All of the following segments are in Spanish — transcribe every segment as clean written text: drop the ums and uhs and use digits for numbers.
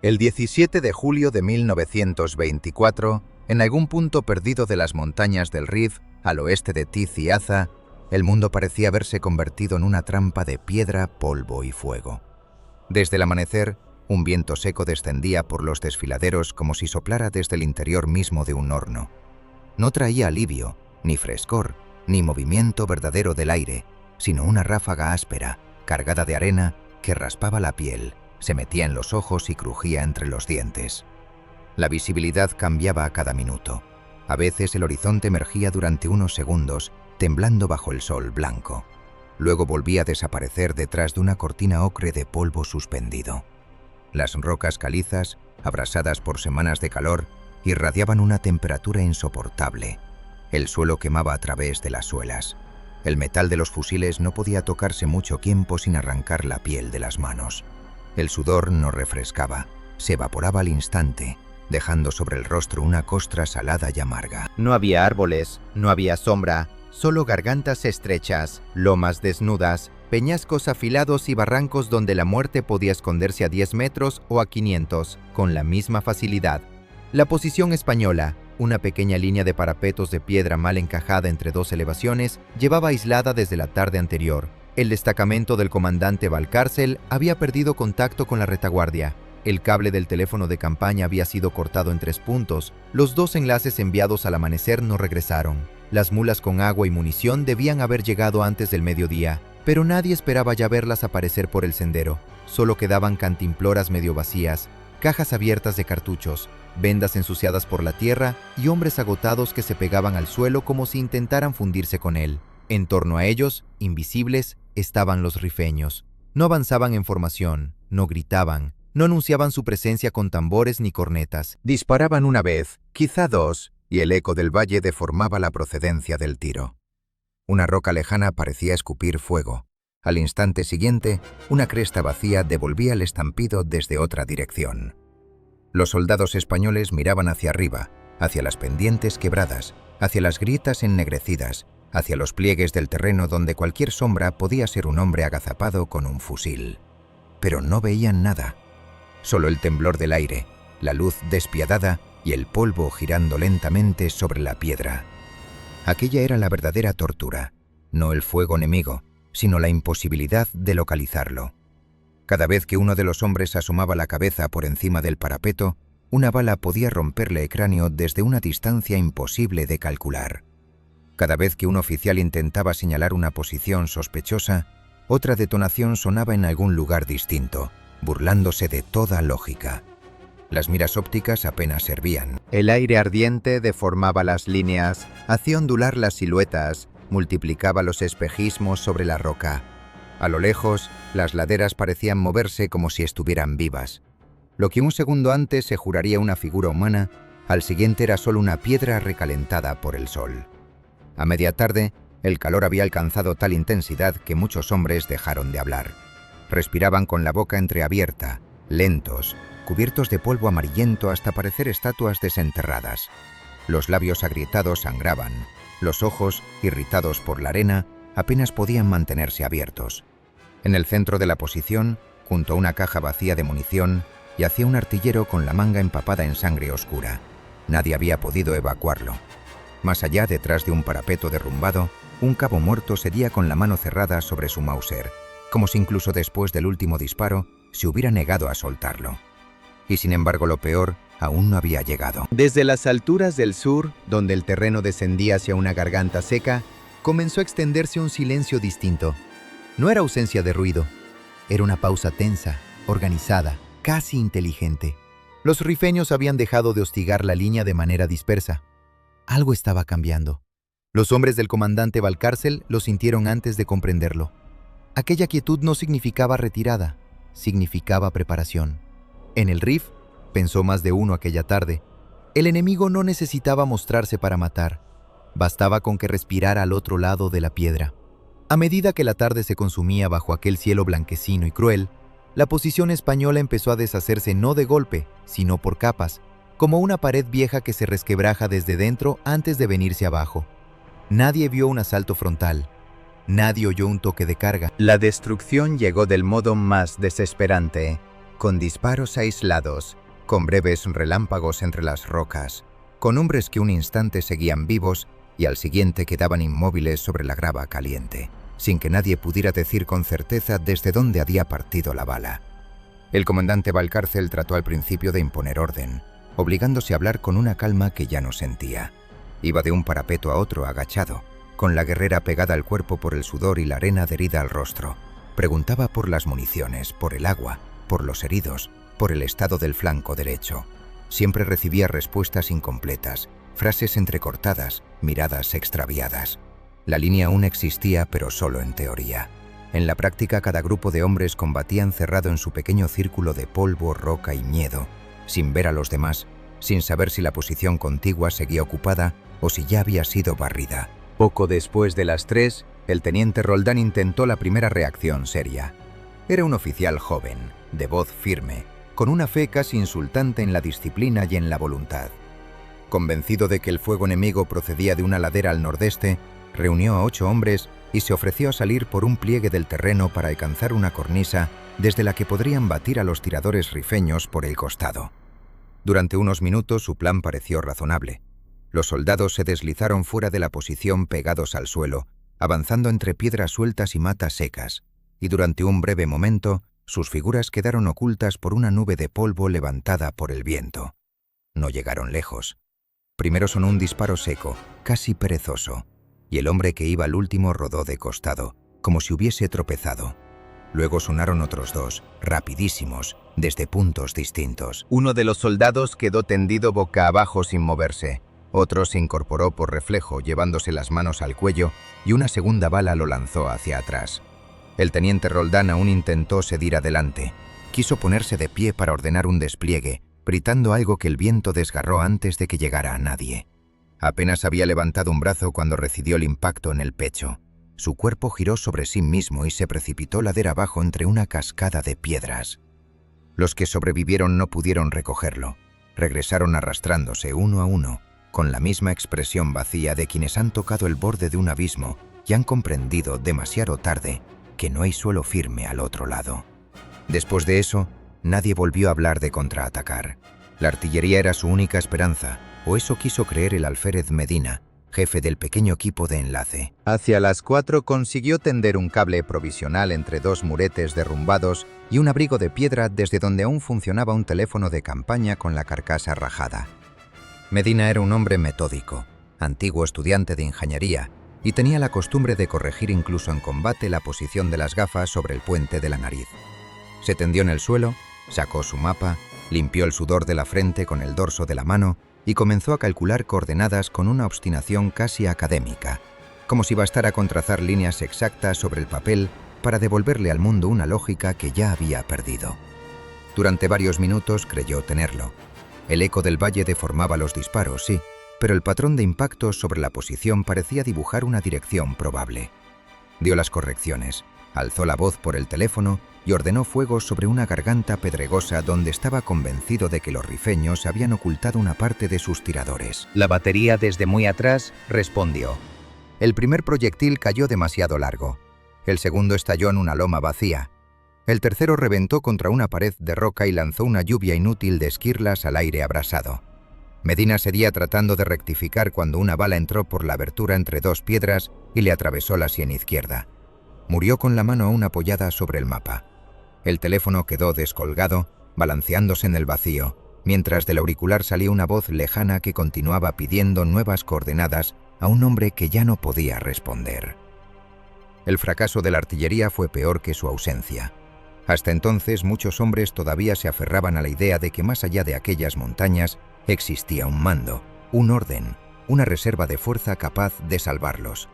El 17 de julio de 1924, en algún punto perdido de las montañas del Rif, al oeste de Tiz y Aza, el mundo parecía haberse convertido en una trampa de piedra, polvo y fuego. Desde el amanecer, un viento seco descendía por los desfiladeros como si soplara desde el interior mismo de un horno. No traía alivio, ni frescor, ni movimiento verdadero del aire, sino una ráfaga áspera, cargada de arena, que raspaba la piel, se metía en los ojos y crujía entre los dientes. La visibilidad cambiaba a cada minuto. A veces el horizonte emergía durante unos segundos, temblando bajo el sol blanco. Luego volvía a desaparecer detrás de una cortina ocre de polvo suspendido. Las rocas calizas, abrasadas por semanas de calor, irradiaban una temperatura insoportable. El suelo quemaba a través de las suelas. El metal de los fusiles no podía tocarse mucho tiempo sin arrancar la piel de las manos. El sudor no refrescaba, se evaporaba al instante, dejando sobre el rostro una costra salada y amarga. No había árboles, no había sombra, solo gargantas estrechas, lomas desnudas, peñascos afilados y barrancos donde la muerte podía esconderse a 10 metros o a 500, con la misma facilidad. La posición española, una pequeña línea de parapetos de piedra mal encajada entre dos elevaciones, llevaba aislada desde la tarde anterior. El destacamento del comandante Valcárcel había perdido contacto con la retaguardia. El cable del teléfono de campaña había sido cortado en 3 puntos. Los 2 enlaces enviados al amanecer no regresaron. Las mulas con agua y munición debían haber llegado antes del mediodía, pero nadie esperaba ya verlas aparecer por el sendero. Solo quedaban cantimploras medio vacías, cajas abiertas de cartuchos, vendas ensuciadas por la tierra y hombres agotados que se pegaban al suelo como si intentaran fundirse con él. En torno a ellos, invisibles, estaban los rifeños. No avanzaban en formación, no gritaban, no anunciaban su presencia con tambores ni cornetas. Disparaban una vez, quizá 2, y el eco del valle deformaba la procedencia del tiro. Una roca lejana parecía escupir fuego. Al instante siguiente, una cresta vacía devolvía el estampido desde otra dirección. Los soldados españoles miraban hacia arriba, hacia las pendientes quebradas, hacia las grietas ennegrecidas, hacia los pliegues del terreno donde cualquier sombra podía ser un hombre agazapado con un fusil. Pero no veían nada. Solo el temblor del aire, la luz despiadada y el polvo girando lentamente sobre la piedra. Aquella era la verdadera tortura, no el fuego enemigo, sino la imposibilidad de localizarlo. Cada vez que uno de los hombres asomaba la cabeza por encima del parapeto, una bala podía romperle el cráneo desde una distancia imposible de calcular. Cada vez que un oficial intentaba señalar una posición sospechosa, otra detonación sonaba en algún lugar distinto, burlándose de toda lógica. Las miras ópticas apenas servían. El aire ardiente deformaba las líneas, hacía ondular las siluetas, multiplicaba los espejismos sobre la roca. A lo lejos, las laderas parecían moverse como si estuvieran vivas. Lo que un segundo antes se juraría una figura humana, al siguiente era solo una piedra recalentada por el sol. A media tarde, el calor había alcanzado tal intensidad que muchos hombres dejaron de hablar. Respiraban con la boca entreabierta, lentos, cubiertos de polvo amarillento hasta parecer estatuas desenterradas. Los labios agrietados sangraban, los ojos, irritados por la arena, apenas podían mantenerse abiertos. En el centro de la posición, junto a una caja vacía de munición, yacía un artillero con la manga empapada en sangre oscura. Nadie había podido evacuarlo. Más allá, detrás de un parapeto derrumbado, un cabo muerto sedía con la mano cerrada sobre su Mauser, como si incluso después del último disparo se hubiera negado a soltarlo. Y sin embargo lo peor aún no había llegado. Desde las alturas del sur, donde el terreno descendía hacia una garganta seca, comenzó a extenderse un silencio distinto. No era ausencia de ruido, era una pausa tensa, organizada, casi inteligente. Los rifeños habían dejado de hostigar la línea de manera dispersa. Algo estaba cambiando. Los hombres del comandante Valcárcel lo sintieron antes de comprenderlo. Aquella quietud no significaba retirada, significaba preparación. En el Rif, pensó más de uno aquella tarde, el enemigo no necesitaba mostrarse para matar. Bastaba con que respirara al otro lado de la piedra. A medida que la tarde se consumía bajo aquel cielo blanquecino y cruel, la posición española empezó a deshacerse no de golpe, sino por capas, como una pared vieja que se resquebraja desde dentro antes de venirse abajo. Nadie vio un asalto frontal. Nadie oyó un toque de carga. La destrucción llegó del modo más desesperante. con disparos aislados, con breves relámpagos entre las rocas, con hombres que un instante seguían vivos y al siguiente quedaban inmóviles sobre la grava caliente, sin que nadie pudiera decir con certeza desde dónde había partido la bala. El comandante Valcárcel trató al principio de imponer orden, obligándose a hablar con una calma que ya no sentía. Iba de un parapeto a otro agachado, con la guerrera pegada al cuerpo por el sudor y la arena adherida al rostro. Preguntaba por las municiones, por el agua, por los heridos, por el estado del flanco derecho. Siempre recibía respuestas incompletas, frases entrecortadas, miradas extraviadas. La línea aún existía, pero solo en teoría. En la práctica, cada grupo de hombres combatía encerrado en su pequeño círculo de polvo, roca y miedo, sin ver a los demás, sin saber si la posición contigua seguía ocupada o si ya había sido barrida. Poco después de las 3, el teniente Roldán intentó la primera reacción seria. Era un oficial joven, de voz firme, con una fe casi insultante en la disciplina y en la voluntad. Convencido de que el fuego enemigo procedía de una ladera al nordeste, reunió a 8 hombres y se ofreció a salir por un pliegue del terreno para alcanzar una cornisa desde la que podrían batir a los tiradores rifeños por el costado. Durante unos minutos su plan pareció razonable. Los soldados se deslizaron fuera de la posición pegados al suelo, avanzando entre piedras sueltas y matas secas, y durante un breve momento sus figuras quedaron ocultas por una nube de polvo levantada por el viento. No llegaron lejos. Primero sonó un disparo seco, casi perezoso, y el hombre que iba al último rodó de costado, como si hubiese tropezado. Luego sonaron otros 2, rapidísimos, desde puntos distintos. Uno de los soldados quedó tendido boca abajo sin moverse. Otro se incorporó por reflejo, llevándose las manos al cuello, y una segunda bala lo lanzó hacia atrás. El teniente Roldán aún intentó seguir adelante. Quiso ponerse de pie para ordenar un despliegue, gritando algo que el viento desgarró antes de que llegara a nadie. Apenas había levantado un brazo cuando recibió el impacto en el pecho. Su cuerpo giró sobre sí mismo y se precipitó ladera abajo entre una cascada de piedras. Los que sobrevivieron no pudieron recogerlo. Regresaron arrastrándose uno a uno, con la misma expresión vacía de quienes han tocado el borde de un abismo y han comprendido demasiado tarde que no hay suelo firme al otro lado. Después de eso, nadie volvió a hablar de contraatacar. La artillería era su única esperanza, o eso quiso creer el alférez Medina, jefe del pequeño equipo de enlace. Hacia las 4 consiguió tender un cable provisional entre 2 muretes derrumbados y un abrigo de piedra desde donde aún funcionaba un teléfono de campaña con la carcasa rajada. Medina era un hombre metódico, antiguo estudiante de ingeniería, y tenía la costumbre de corregir incluso en combate la posición de las gafas sobre el puente de la nariz. Se tendió en el suelo, sacó su mapa, limpió el sudor de la frente con el dorso de la mano y comenzó a calcular coordenadas con una obstinación casi académica, como si bastara con trazar líneas exactas sobre el papel para devolverle al mundo una lógica que ya había perdido. Durante varios minutos creyó tenerlo. El eco del valle deformaba los disparos, sí, pero el patrón de impactos sobre la posición parecía dibujar una dirección probable. Dio las correcciones, alzó la voz por el teléfono y ordenó fuego sobre una garganta pedregosa donde estaba convencido de que los rifeños habían ocultado una parte de sus tiradores. La batería desde muy atrás respondió. El primer proyectil cayó demasiado largo. El segundo estalló en una loma vacía. El tercero reventó contra una pared de roca y lanzó una lluvia inútil de esquirlas al aire abrasado. Medina seguía tratando de rectificar cuando una bala entró por la abertura entre 2 piedras y le atravesó la sien izquierda. Murió con la mano aún apoyada sobre el mapa. El teléfono quedó descolgado, balanceándose en el vacío, mientras del auricular salía una voz lejana que continuaba pidiendo nuevas coordenadas a un hombre que ya no podía responder. El fracaso de la artillería fue peor que su ausencia. Hasta entonces muchos hombres todavía se aferraban a la idea de que más allá de aquellas montañas existía un mando, un orden, una reserva de fuerza capaz de salvarlos.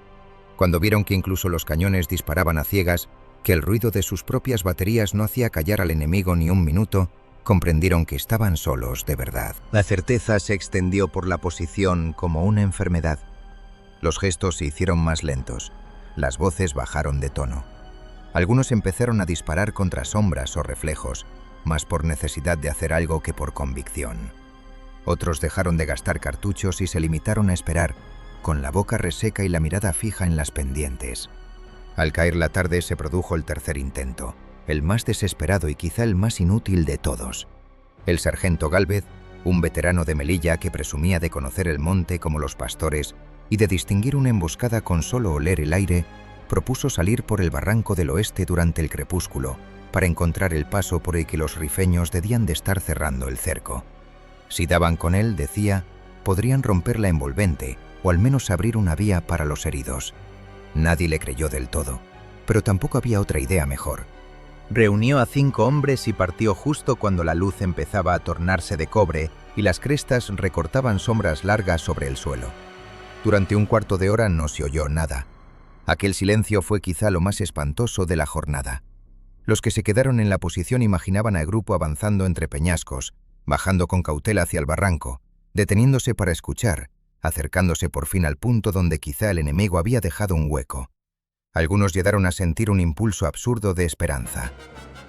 Cuando vieron que incluso los cañones disparaban a ciegas, que el ruido de sus propias baterías no hacía callar al enemigo ni un minuto, comprendieron que estaban solos de verdad. La certeza se extendió por la posición como una enfermedad. Los gestos se hicieron más lentos, las voces bajaron de tono. Algunos empezaron a disparar contra sombras o reflejos, más por necesidad de hacer algo que por convicción. Otros dejaron de gastar cartuchos y se limitaron a esperar, con la boca reseca y la mirada fija en las pendientes. Al caer la tarde se produjo el tercer intento. el más desesperado y quizá el más inútil de todos. El sargento Gálvez, un veterano de Melilla que presumía de conocer el monte como los pastores y de distinguir una emboscada con solo oler el aire, propuso salir por el barranco del oeste durante el crepúsculo para encontrar el paso por el que los rifeños debían de estar cerrando el cerco. Si daban con él, decía, podrían romper la envolvente o al menos abrir una vía para los heridos. Nadie le creyó del todo, pero tampoco había otra idea mejor. Reunió a 5 hombres y partió justo cuando la luz empezaba a tornarse de cobre y las crestas recortaban sombras largas sobre el suelo. Durante un cuarto de hora no se oyó nada. Aquel silencio fue quizá lo más espantoso de la jornada. Los que se quedaron en la posición imaginaban al grupo avanzando entre peñascos, bajando con cautela hacia el barranco, deteniéndose para escuchar, acercándose por fin al punto donde quizá el enemigo había dejado un hueco. Algunos llegaron a sentir un impulso absurdo de esperanza.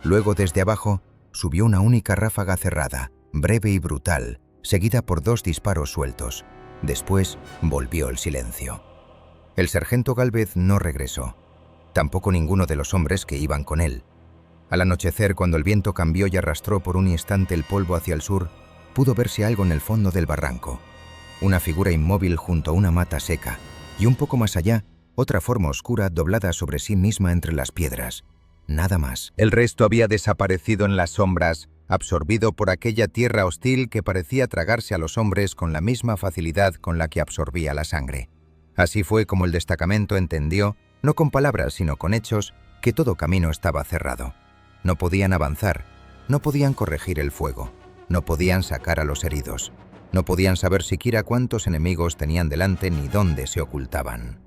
Luego, desde abajo, subió una única ráfaga cerrada, breve y brutal, seguida por 2 disparos sueltos. Después volvió el silencio. El sargento Gálvez no regresó. Tampoco ninguno de los hombres que iban con él. Al anochecer, cuando el viento cambió y arrastró por un instante el polvo hacia el sur, pudo verse algo en el fondo del barranco. Una figura inmóvil junto a una mata seca, y un poco más allá, otra forma oscura doblada sobre sí misma entre las piedras. Nada más. El resto había desaparecido en las sombras, absorbido por aquella tierra hostil que parecía tragarse a los hombres con la misma facilidad con la que absorbía la sangre. Así fue como el destacamento entendió, no con palabras sino con hechos, que todo camino estaba cerrado. No podían avanzar, no podían corregir el fuego, no podían sacar a los heridos, no podían saber siquiera cuántos enemigos tenían delante ni dónde se ocultaban.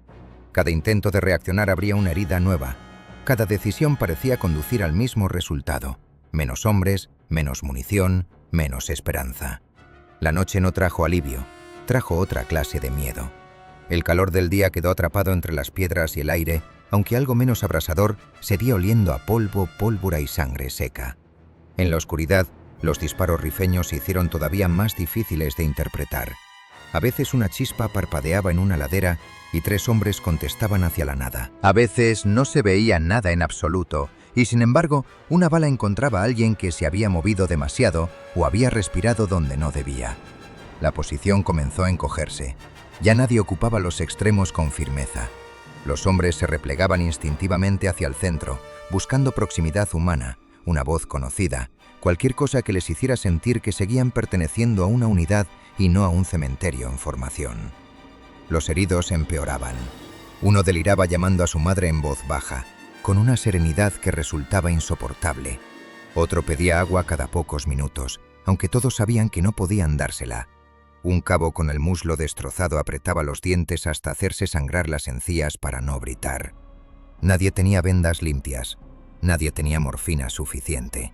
Cada intento de reaccionar abría una herida nueva. Cada decisión parecía conducir al mismo resultado. Menos hombres, menos munición, menos esperanza. La noche no trajo alivio, trajo otra clase de miedo. El calor del día quedó atrapado entre las piedras y el aire, aunque algo menos abrasador, seguía oliendo a polvo, pólvora y sangre seca. En la oscuridad, los disparos rifeños se hicieron todavía más difíciles de interpretar. A veces una chispa parpadeaba en una ladera y 3 hombres contestaban hacia la nada. A veces no se veía nada en absoluto, y sin embargo, una bala encontraba a alguien que se había movido demasiado o había respirado donde no debía. La posición comenzó a encogerse. Ya nadie ocupaba los extremos con firmeza. Los hombres se replegaban instintivamente hacia el centro, buscando proximidad humana, una voz conocida, cualquier cosa que les hiciera sentir que seguían perteneciendo a una unidad y no a un cementerio en formación. Los heridos empeoraban. Uno deliraba llamando a su madre en voz baja, con una serenidad que resultaba insoportable. Otro pedía agua cada pocos minutos, aunque todos sabían que no podían dársela. Un cabo con el muslo destrozado apretaba los dientes hasta hacerse sangrar las encías para no gritar. Nadie tenía vendas limpias, nadie tenía morfina suficiente.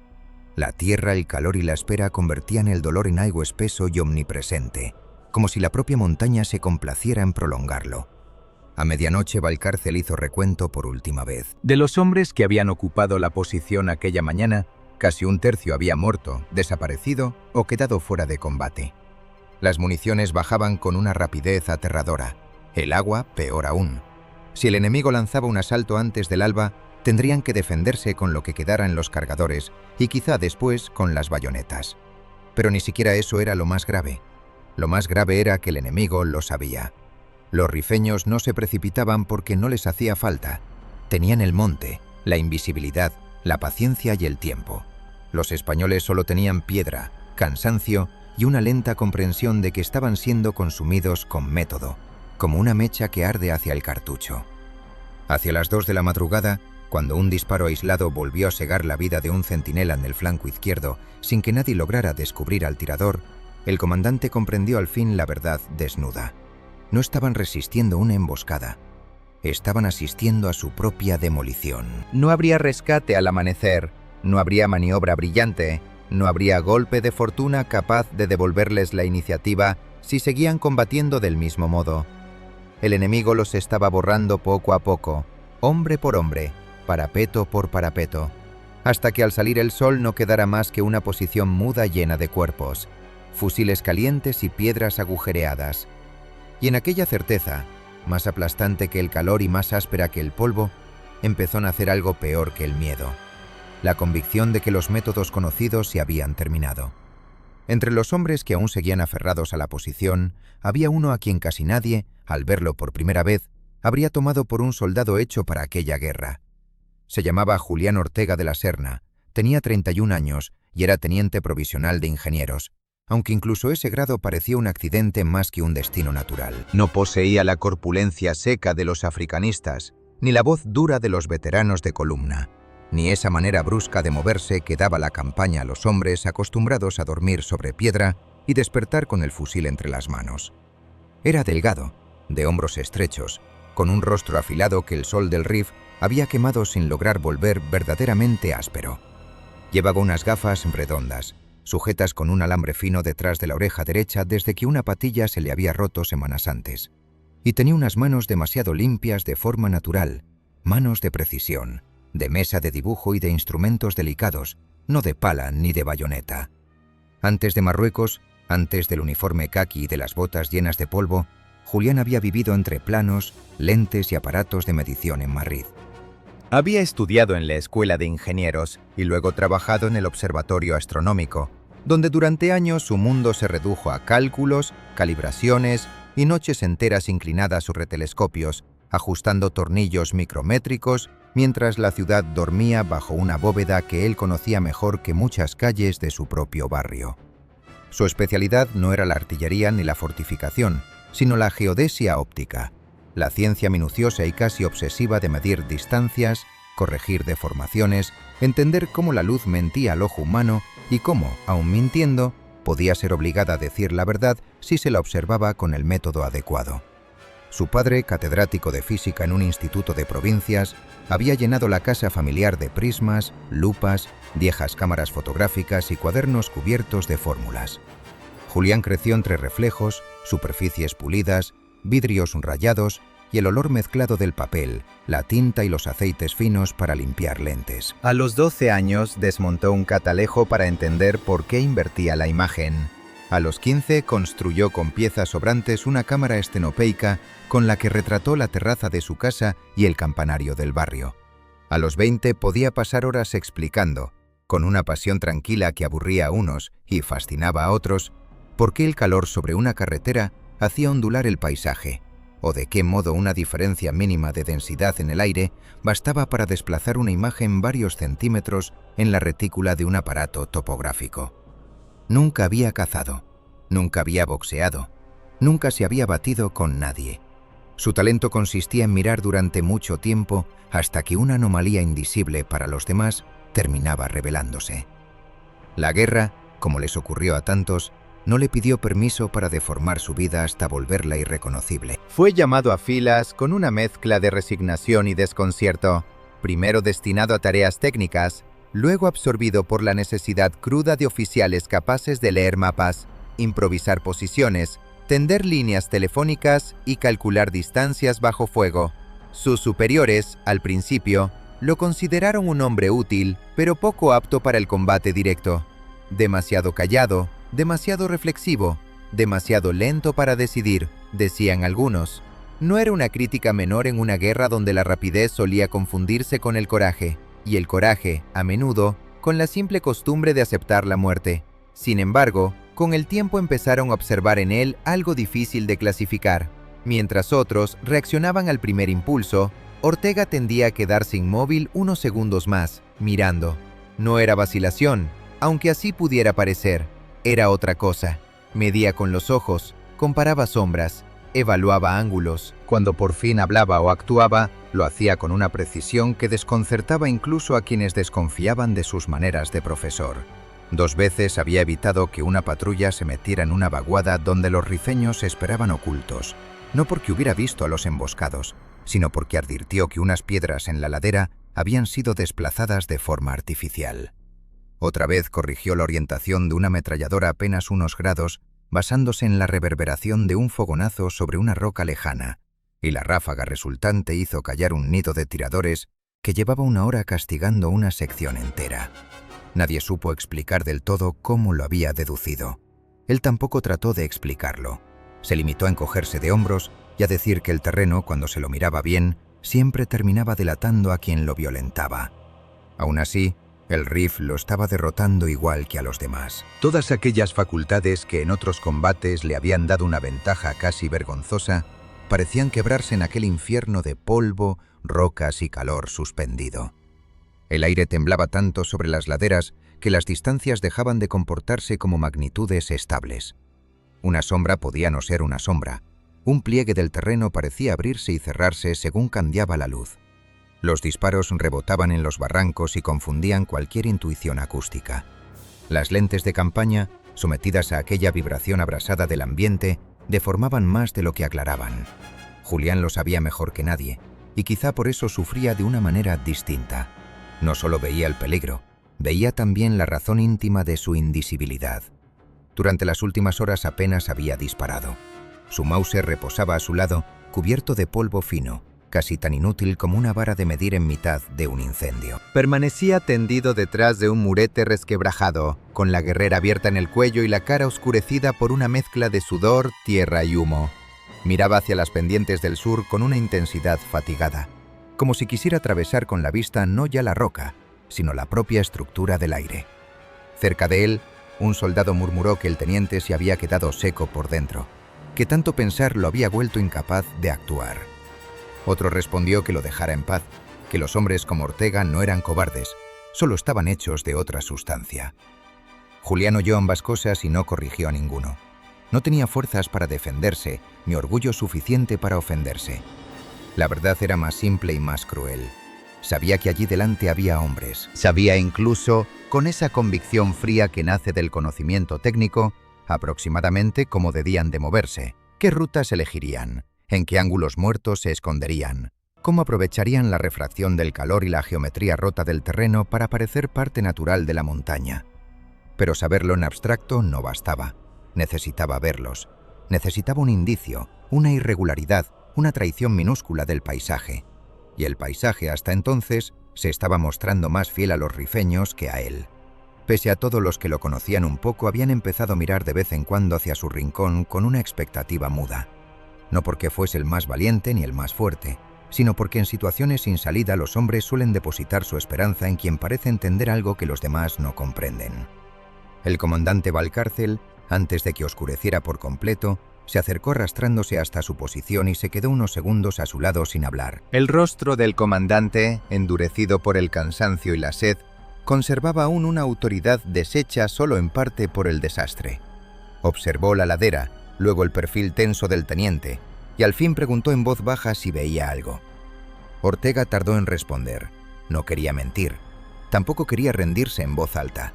La tierra, el calor y la espera convertían el dolor en algo espeso y omnipresente, como si la propia montaña se complaciera en prolongarlo. A medianoche Valcárcel hizo recuento por última vez. De los hombres que habían ocupado la posición aquella mañana, casi un tercio había muerto, desaparecido o quedado fuera de combate. Las municiones bajaban con una rapidez aterradora. El agua, peor aún. Si el enemigo lanzaba un asalto antes del alba, tendrían que defenderse con lo que quedara en los cargadores y quizá después con las bayonetas. Pero ni siquiera eso era lo más grave. Lo más grave era que el enemigo lo sabía. Los rifeños no se precipitaban porque no les hacía falta. Tenían el monte, la invisibilidad, la paciencia y el tiempo. Los españoles solo tenían piedra, cansancio y una lenta comprensión de que estaban siendo consumidos con método, como una mecha que arde hacia el cartucho. Hacia las 2 de la madrugada, cuando un disparo aislado volvió a segar la vida de un centinela en el flanco izquierdo, sin que nadie lograra descubrir al tirador, el comandante comprendió al fin la verdad desnuda. No estaban resistiendo una emboscada, estaban asistiendo a su propia demolición. No habría rescate al amanecer, no habría maniobra brillante, no habría golpe de fortuna capaz de devolverles la iniciativa si seguían combatiendo del mismo modo. El enemigo los estaba borrando poco a poco, hombre por hombre, parapeto por parapeto, hasta que al salir el sol no quedara más que una posición muda llena de cuerpos, fusiles calientes y piedras agujereadas. Y en aquella certeza, más aplastante que el calor y más áspera que el polvo, empezó a nacer algo peor que el miedo. la convicción de que los métodos conocidos se habían terminado. Entre los hombres que aún seguían aferrados a la posición, había uno a quien casi nadie, al verlo por primera vez, habría tomado por un soldado hecho para aquella guerra. Se llamaba Julián Ortega de la Serna, tenía 31 años y era teniente provisional de ingenieros, aunque incluso ese grado parecía un accidente más que un destino natural. No poseía la corpulencia seca de los africanistas, ni la voz dura de los veteranos de columna, ni esa manera brusca de moverse que daba la campaña a los hombres acostumbrados a dormir sobre piedra y despertar con el fusil entre las manos. Era delgado, de hombros estrechos, con un rostro afilado que el sol del Rif había quemado sin lograr volver verdaderamente áspero. Llevaba unas gafas redondas, sujetas con un alambre fino detrás de la oreja derecha desde que una patilla se le había roto semanas antes, y tenía unas manos demasiado limpias de forma natural, manos de precisión, de mesa de dibujo y de instrumentos delicados, no de pala ni de bayoneta. Antes de Marruecos, antes del uniforme caqui y de las botas llenas de polvo, Julián había vivido entre planos, lentes y aparatos de medición en Madrid. Había estudiado en la Escuela de Ingenieros y luego trabajado en el Observatorio Astronómico, donde durante años su mundo se redujo a cálculos, calibraciones y noches enteras inclinadas sobre telescopios, ajustando tornillos micrométricos, mientras la ciudad dormía bajo una bóveda que él conocía mejor que muchas calles de su propio barrio. Su especialidad no era la artillería ni la fortificación, sino la geodesia óptica, la ciencia minuciosa y casi obsesiva de medir distancias, corregir deformaciones, entender cómo la luz mentía al ojo humano y cómo, aun mintiendo, podía ser obligada a decir la verdad si se la observaba con el método adecuado. Su padre, catedrático de física en un instituto de provincias, había llenado la casa familiar de prismas, lupas, viejas cámaras fotográficas y cuadernos cubiertos de fórmulas. Julián creció entre reflejos, superficies pulidas, vidrios rayados y el olor mezclado del papel, la tinta y los aceites finos para limpiar lentes. A los 12 años desmontó un catalejo para entender por qué invertía la imagen. A los 15 construyó con piezas sobrantes una cámara estenopeica con la que retrató la terraza de su casa y el campanario del barrio. A los 20 podía pasar horas explicando, con una pasión tranquila que aburría a unos y fascinaba a otros, por qué el calor sobre una carretera hacía ondular el paisaje, o de qué modo una diferencia mínima de densidad en el aire bastaba para desplazar una imagen varios centímetros en la retícula de un aparato topográfico. Nunca había cazado, nunca había boxeado, nunca se había batido con nadie. Su talento consistía en mirar durante mucho tiempo hasta que una anomalía invisible para los demás terminaba revelándose. La guerra, como les ocurrió a tantos, no le pidió permiso para deformar su vida hasta volverla irreconocible. Fue llamado a filas con una mezcla de resignación y desconcierto, primero destinado a tareas técnicas, luego absorbido por la necesidad cruda de oficiales capaces de leer mapas, improvisar posiciones, tender líneas telefónicas y calcular distancias bajo fuego. Sus superiores, al principio, lo consideraron un hombre útil, pero poco apto para el combate directo. Demasiado callado, demasiado reflexivo, demasiado lento para decidir, decían algunos. No era una crítica menor en una guerra donde la rapidez solía confundirse con el coraje, y el coraje, a menudo, con la simple costumbre de aceptar la muerte. Sin embargo, con el tiempo empezaron a observar en él algo difícil de clasificar. Mientras otros reaccionaban al primer impulso, Ortega tendía a quedarse inmóvil unos segundos más, mirando. No era vacilación, aunque así pudiera parecer. Era otra cosa. Medía con los ojos, comparaba sombras, evaluaba ángulos. Cuando por fin hablaba o actuaba, lo hacía con una precisión que desconcertaba incluso a quienes desconfiaban de sus maneras de profesor. 2 veces había evitado que una patrulla se metiera en una vaguada donde los rifeños esperaban ocultos, no porque hubiera visto a los emboscados, sino porque advirtió que unas piedras en la ladera habían sido desplazadas de forma artificial. Otra vez corrigió la orientación de una ametralladora a apenas unos grados, basándose en la reverberación de un fogonazo sobre una roca lejana, y la ráfaga resultante hizo callar un nido de tiradores que llevaba 1 hora castigando una sección entera. Nadie supo explicar del todo cómo lo había deducido. Él tampoco trató de explicarlo. Se limitó a encogerse de hombros y a decir que el terreno, cuando se lo miraba bien, siempre terminaba delatando a quien lo violentaba. Aún así, El Riff lo estaba derrotando igual que a los demás. Todas aquellas facultades que en otros combates le habían dado una ventaja casi vergonzosa, parecían quebrarse en aquel infierno de polvo, rocas y calor suspendido. El aire temblaba tanto sobre las laderas que las distancias dejaban de comportarse como magnitudes estables. Una sombra podía no ser una sombra. Un pliegue del terreno parecía abrirse y cerrarse según cambiaba la luz. Los disparos rebotaban en los barrancos y confundían cualquier intuición acústica. Las lentes de campaña, sometidas a aquella vibración abrasada del ambiente, deformaban más de lo que aclaraban. Julián lo sabía mejor que nadie, y quizá por eso sufría de una manera distinta. No solo veía el peligro, veía también la razón íntima de su indisibilidad. Durante las últimas horas apenas había disparado. Su Mauser reposaba a su lado, cubierto de polvo fino, casi tan inútil como una vara de medir en mitad de un incendio. Permanecía tendido detrás de un murete resquebrajado, con la guerrera abierta en el cuello y la cara oscurecida por una mezcla de sudor, tierra y humo. Miraba hacia las pendientes del sur con una intensidad fatigada, como si quisiera atravesar con la vista no ya la roca, sino la propia estructura del aire. Cerca de él, un soldado murmuró que el teniente se había quedado seco por dentro, que tanto pensar lo había vuelto incapaz de actuar. Otro respondió que lo dejara en paz, que los hombres como Ortega no eran cobardes, solo estaban hechos de otra sustancia. Julián oyó ambas cosas y no corrigió a ninguno. No tenía fuerzas para defenderse, ni orgullo suficiente para ofenderse. La verdad era más simple y más cruel. Sabía que allí delante había hombres. Sabía incluso, con esa convicción fría que nace del conocimiento técnico, aproximadamente cómo debían de moverse, qué rutas elegirían, en qué ángulos muertos se esconderían, cómo aprovecharían la refracción del calor y la geometría rota del terreno para parecer parte natural de la montaña. Pero saberlo en abstracto no bastaba. Necesitaba verlos. Necesitaba un indicio, una irregularidad, una traición minúscula del paisaje. Y el paisaje hasta entonces se estaba mostrando más fiel a los rifeños que a él. Pese a todo, los que lo conocían un poco habían empezado a mirar de vez en cuando hacia su rincón con una expectativa muda. No porque fuese el más valiente ni el más fuerte, sino porque en situaciones sin salida los hombres suelen depositar su esperanza en quien parece entender algo que los demás no comprenden. El comandante Valcárcel, antes de que oscureciera por completo, se acercó arrastrándose hasta su posición y se quedó unos segundos a su lado sin hablar. El rostro del comandante, endurecido por el cansancio y la sed, conservaba aún una autoridad deshecha solo en parte por el desastre. Observó la ladera, luego el perfil tenso del teniente, y al fin preguntó en voz baja si veía algo. Ortega tardó en responder. No quería mentir. Tampoco quería rendirse en voz alta.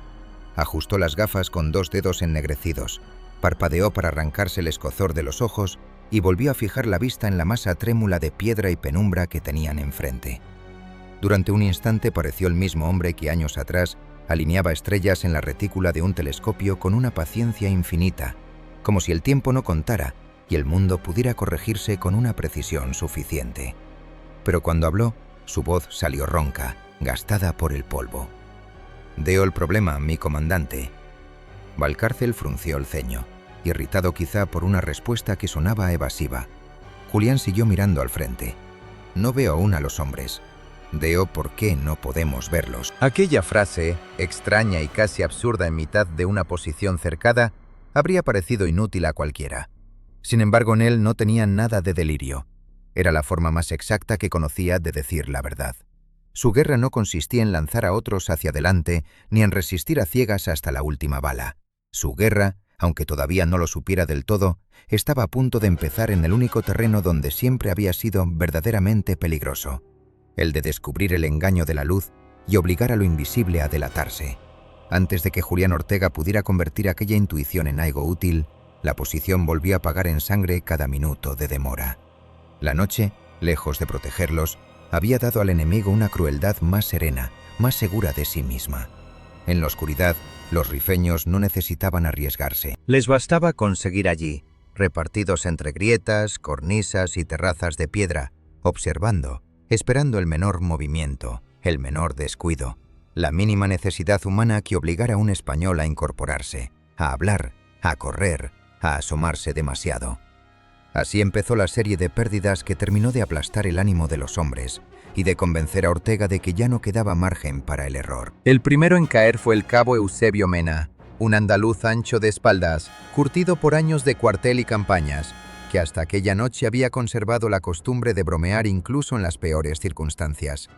Ajustó las gafas con 2 dedos ennegrecidos, parpadeó para arrancarse el escozor de los ojos y volvió a fijar la vista en la masa trémula de piedra y penumbra que tenían enfrente. Durante un instante pareció el mismo hombre que años atrás alineaba estrellas en la retícula de un telescopio con una paciencia infinita, como si el tiempo no contara y el mundo pudiera corregirse con una precisión suficiente. Pero cuando habló, su voz salió ronca, gastada por el polvo. «Deo el problema, mi comandante». Valcárcel frunció el ceño, irritado quizá por una respuesta que sonaba evasiva. Julián siguió mirando al frente. «No veo aún a los hombres. Deo, ¿por qué no podemos verlos?». Aquella frase, extraña y casi absurda en mitad de una posición cercada, habría parecido inútil a cualquiera. Sin embargo, en él no tenía nada de delirio. Era la forma más exacta que conocía de decir la verdad. Su guerra no consistía en lanzar a otros hacia adelante ni en resistir a ciegas hasta la última bala. Su guerra, aunque todavía no lo supiera del todo, estaba a punto de empezar en el único terreno donde siempre había sido verdaderamente peligroso, el de descubrir el engaño de la luz y obligar a lo invisible a delatarse. Antes de que Julián Ortega pudiera convertir aquella intuición en algo útil, la posición volvió a pagar en sangre cada minuto de demora. La noche, lejos de protegerlos, había dado al enemigo una crueldad más serena, más segura de sí misma. En la oscuridad, los rifeños no necesitaban arriesgarse. Les bastaba conseguir allí, repartidos entre grietas, cornisas y terrazas de piedra, observando, esperando el menor movimiento, el menor descuido, la mínima necesidad humana que obligara a un español a incorporarse, a hablar, a correr, a asomarse demasiado. Así empezó la serie de pérdidas que terminó de aplastar el ánimo de los hombres, y de convencer a Ortega de que ya no quedaba margen para el error. El primero en caer fue el cabo Eusebio Mena, un andaluz ancho de espaldas, curtido por años de cuartel y campañas, que hasta aquella noche había conservado la costumbre de bromear incluso en las peores circunstancias.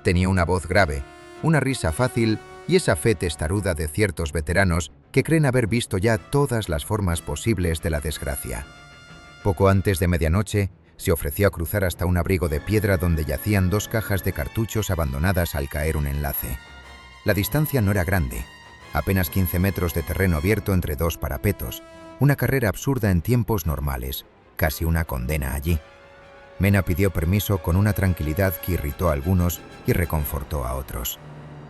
Tenía una voz grave, una risa fácil y esa fe testaruda de ciertos veteranos que creen haber visto ya todas las formas posibles de la desgracia. Poco antes de medianoche, se ofreció a cruzar hasta un abrigo de piedra donde yacían 2 cajas de cartuchos abandonadas al caer un enlace. La distancia no era grande, apenas 15 metros de terreno abierto entre 2 parapetos, una carrera absurda en tiempos normales, casi una condena allí. Mena pidió permiso con una tranquilidad que irritó a algunos y reconfortó a otros.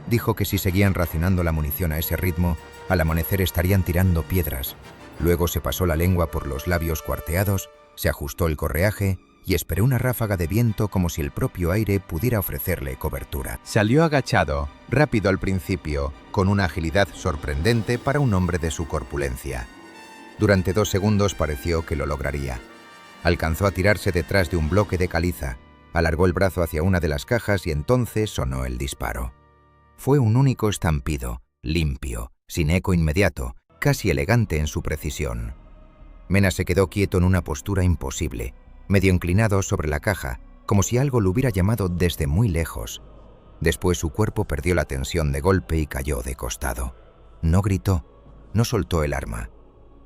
Dijo que si seguían racionando la munición a ese ritmo, al amanecer estarían tirando piedras. Luego se pasó la lengua por los labios cuarteados, se ajustó el correaje y esperó una ráfaga de viento como si el propio aire pudiera ofrecerle cobertura. Salió agachado, rápido al principio, con una agilidad sorprendente para un hombre de su corpulencia. Durante 2 segundos pareció que lo lograría. Alcanzó a tirarse detrás de un bloque de caliza, alargó el brazo hacia una de las cajas y entonces sonó el disparo. Fue un único estampido, limpio, sin eco inmediato, casi elegante en su precisión. Mena se quedó quieto en una postura imposible, medio inclinado sobre la caja, como si algo lo hubiera llamado desde muy lejos. Después su cuerpo perdió la tensión de golpe y cayó de costado. No gritó, no soltó el arma.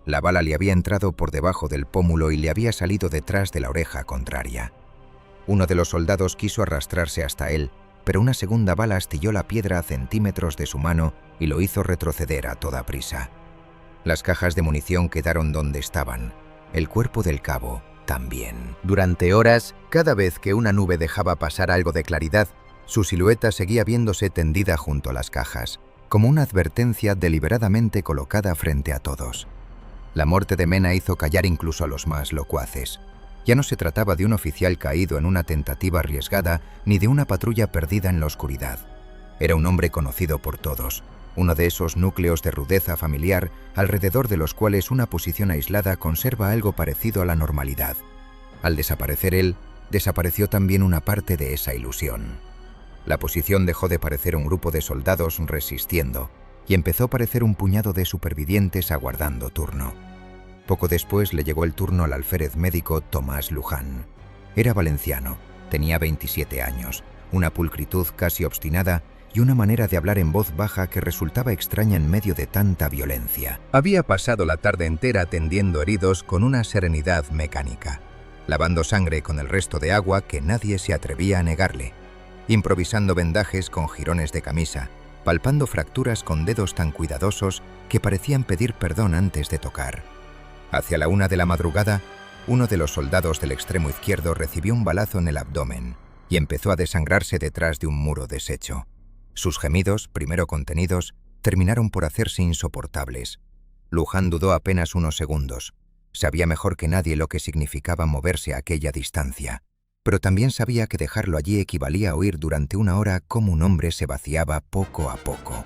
La bala le había entrado por debajo del pómulo y le había salido detrás de la oreja contraria. Uno de los soldados quiso arrastrarse hasta él, pero una segunda bala astilló la piedra a centímetros de su mano y lo hizo retroceder a toda prisa. Las cajas de munición quedaron donde estaban, el cuerpo del cabo también. Durante horas, cada vez que una nube dejaba pasar algo de claridad, su silueta seguía viéndose tendida junto a las cajas, como una advertencia deliberadamente colocada frente a todos. La muerte de Mena hizo callar incluso a los más locuaces. Ya no se trataba de un oficial caído en una tentativa arriesgada ni de una patrulla perdida en la oscuridad. Era un hombre conocido por todos, uno de esos núcleos de rudeza familiar alrededor de los cuales una posición aislada conserva algo parecido a la normalidad. Al desaparecer él, desapareció también una parte de esa ilusión. La posición dejó de parecer un grupo de soldados resistiendo y empezó a parecer un puñado de supervivientes aguardando turno. Poco después le llegó el turno al alférez médico Tomás Luján. Era valenciano, tenía 27 años, una pulcritud casi obstinada y una manera de hablar en voz baja que resultaba extraña en medio de tanta violencia. Había pasado la tarde entera atendiendo heridos con una serenidad mecánica, lavando sangre con el resto de agua que nadie se atrevía a negarle, improvisando vendajes con jirones de camisa, palpando fracturas con dedos tan cuidadosos que parecían pedir perdón antes de tocar. Hacia la 1 de la madrugada, uno de los soldados del extremo izquierdo recibió un balazo en el abdomen y empezó a desangrarse detrás de un muro deshecho. Sus gemidos, primero contenidos, terminaron por hacerse insoportables. Luján dudó apenas unos segundos. Sabía mejor que nadie lo que significaba moverse a aquella distancia, pero también sabía que dejarlo allí equivalía a oír durante 1 hora cómo un hombre se vaciaba poco a poco.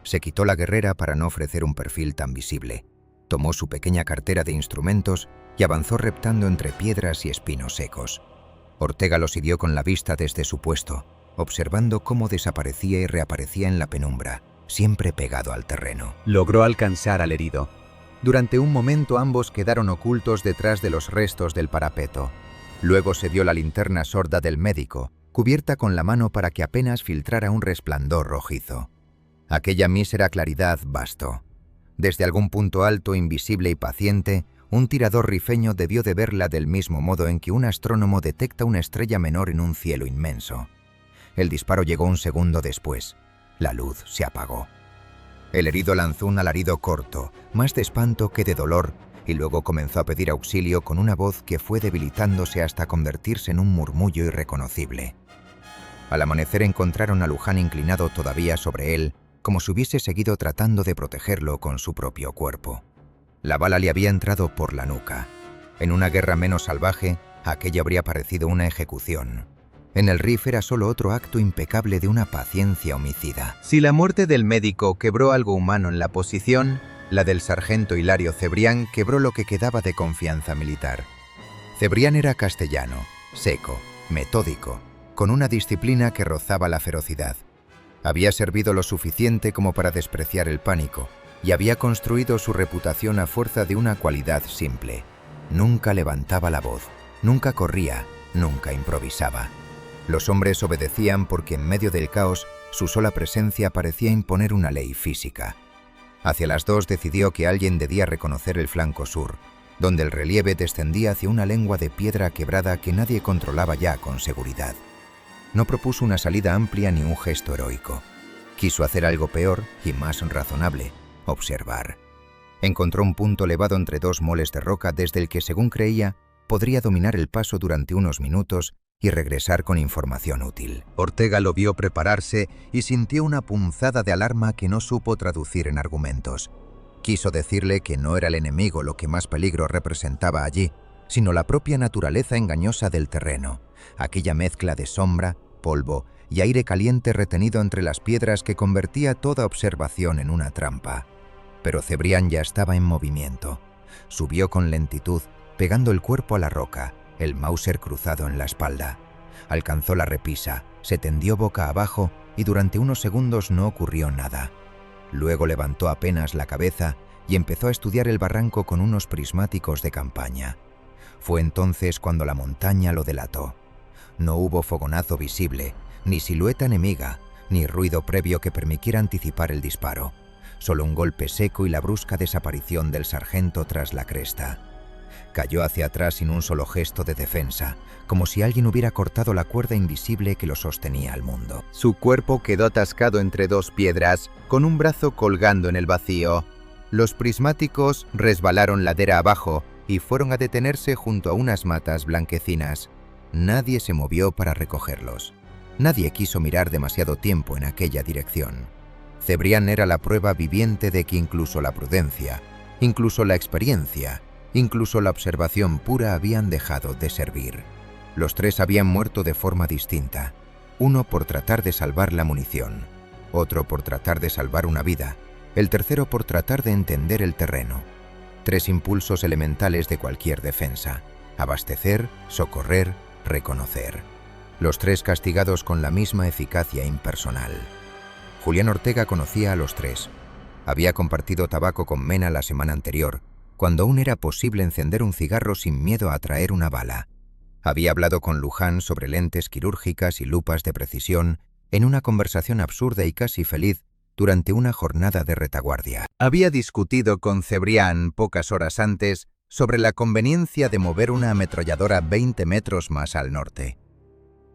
Se quitó la guerrera para no ofrecer un perfil tan visible. Tomó su pequeña cartera de instrumentos y avanzó reptando entre piedras y espinos secos. Ortega lo siguió con la vista desde su puesto, observando cómo desaparecía y reaparecía en la penumbra, siempre pegado al terreno. Logró alcanzar al herido. Durante un momento ambos quedaron ocultos detrás de los restos del parapeto. Luego se dio la linterna sorda del médico, cubierta con la mano para que apenas filtrara un resplandor rojizo. Aquella mísera claridad bastó. Desde algún punto alto, invisible y paciente, un tirador rifeño debió de verla del mismo modo en que un astrónomo detecta una estrella menor en un cielo inmenso. El disparo llegó un segundo después. La luz se apagó. El herido lanzó un alarido corto, más de espanto que de dolor, y luego comenzó a pedir auxilio con una voz que fue debilitándose hasta convertirse en un murmullo irreconocible. Al amanecer encontraron a Luján inclinado todavía sobre él, como si hubiese seguido tratando de protegerlo con su propio cuerpo. La bala le había entrado por la nuca. En una guerra menos salvaje, aquello habría parecido una ejecución. En el RIF era solo otro acto impecable de una paciencia homicida. Si la muerte del médico quebró algo humano en la posición, la del sargento Hilario Cebrián quebró lo que quedaba de confianza militar. Cebrián era castellano, seco, metódico, con una disciplina que rozaba la ferocidad. Había servido lo suficiente como para despreciar el pánico, y había construido su reputación a fuerza de una cualidad simple. Nunca levantaba la voz, nunca corría, nunca improvisaba. Los hombres obedecían porque en medio del caos su sola presencia parecía imponer una ley física. Hacia las 2 decidió que alguien debía reconocer el flanco sur, donde el relieve descendía hacia una lengua de piedra quebrada que nadie controlaba ya con seguridad. No propuso una salida amplia ni un gesto heroico. Quiso hacer algo peor y más razonable: observar. Encontró un punto elevado entre 2 moles de roca desde el que, según creía, podría dominar el paso durante unos minutos y regresar con información útil. Ortega lo vio prepararse y sintió una punzada de alarma que no supo traducir en argumentos. Quiso decirle que no era el enemigo lo que más peligro representaba allí, sino la propia naturaleza engañosa del terreno, aquella mezcla de sombra, polvo y aire caliente retenido entre las piedras que convertía toda observación en una trampa. Pero Cebrián ya estaba en movimiento. Subió con lentitud, pegando el cuerpo a la roca, el Mauser cruzado en la espalda. Alcanzó la repisa, se tendió boca abajo y durante unos segundos no ocurrió nada. Luego levantó apenas la cabeza y empezó a estudiar el barranco con unos prismáticos de campaña. Fue entonces cuando la montaña lo delató. No hubo fogonazo visible, ni silueta enemiga, ni ruido previo que permitiera anticipar el disparo. Solo un golpe seco y la brusca desaparición del sargento tras la cresta. Cayó hacia atrás sin un solo gesto de defensa, como si alguien hubiera cortado la cuerda invisible que lo sostenía al mundo. Su cuerpo quedó atascado entre 2 piedras, con un brazo colgando en el vacío. Los prismáticos resbalaron ladera abajo y fueron a detenerse junto a unas matas blanquecinas. Nadie se movió para recogerlos. Nadie quiso mirar demasiado tiempo en aquella dirección. Cebrián era la prueba viviente de que incluso la prudencia, incluso la experiencia, incluso la observación pura habían dejado de servir. Los 3 habían muerto de forma distinta. Uno por tratar de salvar la munición, otro por tratar de salvar una vida, el tercero por tratar de entender el terreno. 3 impulsos elementales de cualquier defensa: abastecer, socorrer, reconocer. Los 3 castigados con la misma eficacia impersonal. Julián Ortega conocía a los 3. Había compartido tabaco con Mena la semana anterior, cuando aún era posible encender un cigarro sin miedo a traer una bala. Había hablado con Luján sobre lentes quirúrgicas y lupas de precisión en una conversación absurda y casi feliz durante una jornada de retaguardia. Había discutido con Cebrián pocas horas antes sobre la conveniencia de mover una ametralladora 20 metros más al norte.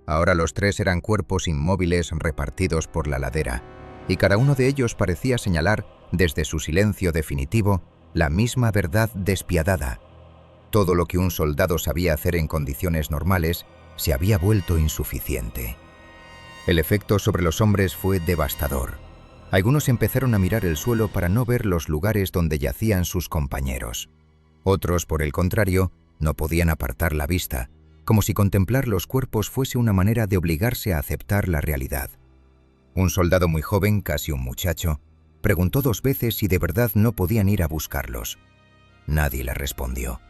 Ahora los 3 eran cuerpos inmóviles repartidos por la ladera, y cada uno de ellos parecía señalar, desde su silencio definitivo, la misma verdad despiadada. Todo lo que un soldado sabía hacer en condiciones normales se había vuelto insuficiente. El efecto sobre los hombres fue devastador. Algunos empezaron a mirar el suelo para no ver los lugares donde yacían sus compañeros. Otros, por el contrario, no podían apartar la vista, como si contemplar los cuerpos fuese una manera de obligarse a aceptar la realidad. Un soldado muy joven, casi un muchacho, preguntó 2 veces si de verdad no podían ir a buscarlos. Nadie le respondió.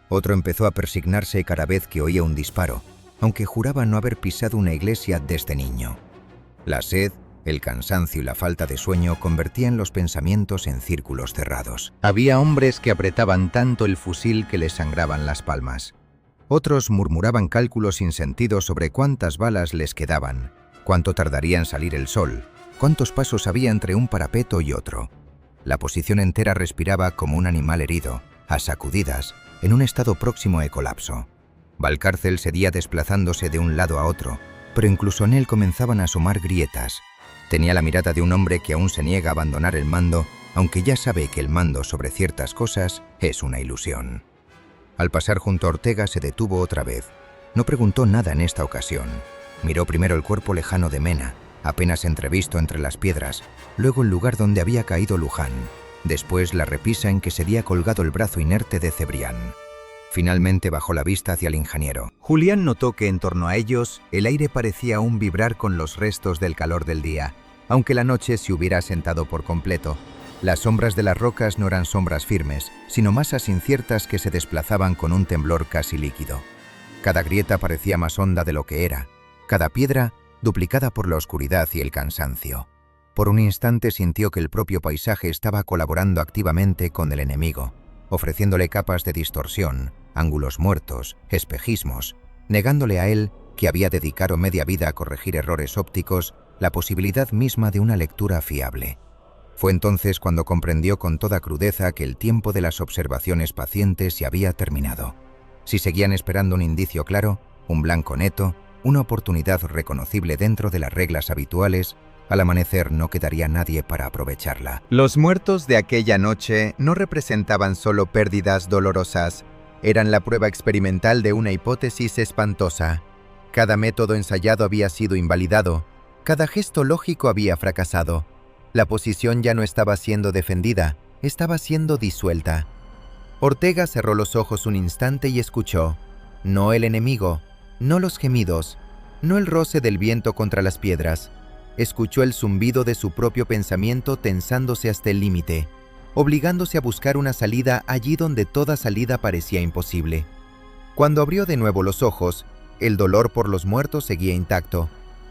Otro empezó a persignarse cada vez que oía un disparo, aunque juraba no haber pisado una iglesia desde niño. La sed, el cansancio y la falta de sueño convertían los pensamientos en círculos cerrados. Había hombres que apretaban tanto el fusil que les sangraban las palmas. Otros murmuraban cálculos sin sentido sobre cuántas balas les quedaban, cuánto tardaría en salir el sol, cuántos pasos había entre un parapeto y otro. La posición entera respiraba como un animal herido, a sacudidas, en un estado próximo a colapso. Valcárcel seguía desplazándose de un lado a otro, pero incluso en él comenzaban a asomar grietas. Tenía la mirada de un hombre que aún se niega a abandonar el mando, aunque ya sabe que el mando sobre ciertas cosas es una ilusión. Al pasar junto a Ortega se detuvo otra vez. No preguntó nada en esta ocasión. Miró primero el cuerpo lejano de Mena, apenas entrevisto entre las piedras, luego el lugar donde había caído Luján, después la repisa en que se había colgado el brazo inerte de Cebrián. Finalmente bajó la vista hacia el ingeniero. Julián notó que en torno a ellos el aire parecía aún vibrar con los restos del calor del día, aunque la noche se hubiera asentado por completo. Las sombras de las rocas no eran sombras firmes, sino masas inciertas que se desplazaban con un temblor casi líquido. Cada grieta parecía más honda de lo que era. cada piedra duplicada por la oscuridad y el cansancio. Por un instante sintió que el propio paisaje estaba colaborando activamente con el enemigo, ofreciéndole capas de distorsión, ángulos muertos, espejismos, negándole a él, que había dedicado media vida a corregir errores ópticos, la posibilidad misma de una lectura fiable. Fue entonces cuando comprendió con toda crudeza que el tiempo de las observaciones pacientes se había terminado. Si seguían esperando un indicio claro, un blanco neto, una oportunidad reconocible dentro de las reglas habituales, al amanecer no quedaría nadie para aprovecharla. Los muertos de aquella noche no representaban solo pérdidas dolorosas, eran la prueba experimental de una hipótesis espantosa. Cada método ensayado había sido invalidado, cada gesto lógico había fracasado. La posición ya no estaba siendo defendida, estaba siendo disuelta. Ortega cerró los ojos un instante y escuchó. No el enemigo, no los gemidos, no el roce del viento contra las piedras. Escuchó el zumbido de su propio pensamiento tensándose hasta el límite, obligándose a buscar una salida allí donde toda salida parecía imposible. Cuando abrió de nuevo los ojos, el dolor por los muertos seguía intacto,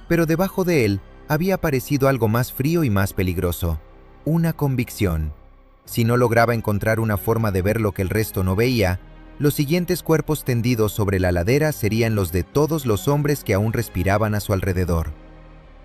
pero debajo de él había aparecido algo más frío y más peligroso, una convicción. Si no lograba encontrar una forma de ver lo que el resto no veía, los siguientes cuerpos tendidos sobre la ladera serían los de todos los hombres que aún respiraban a su alrededor.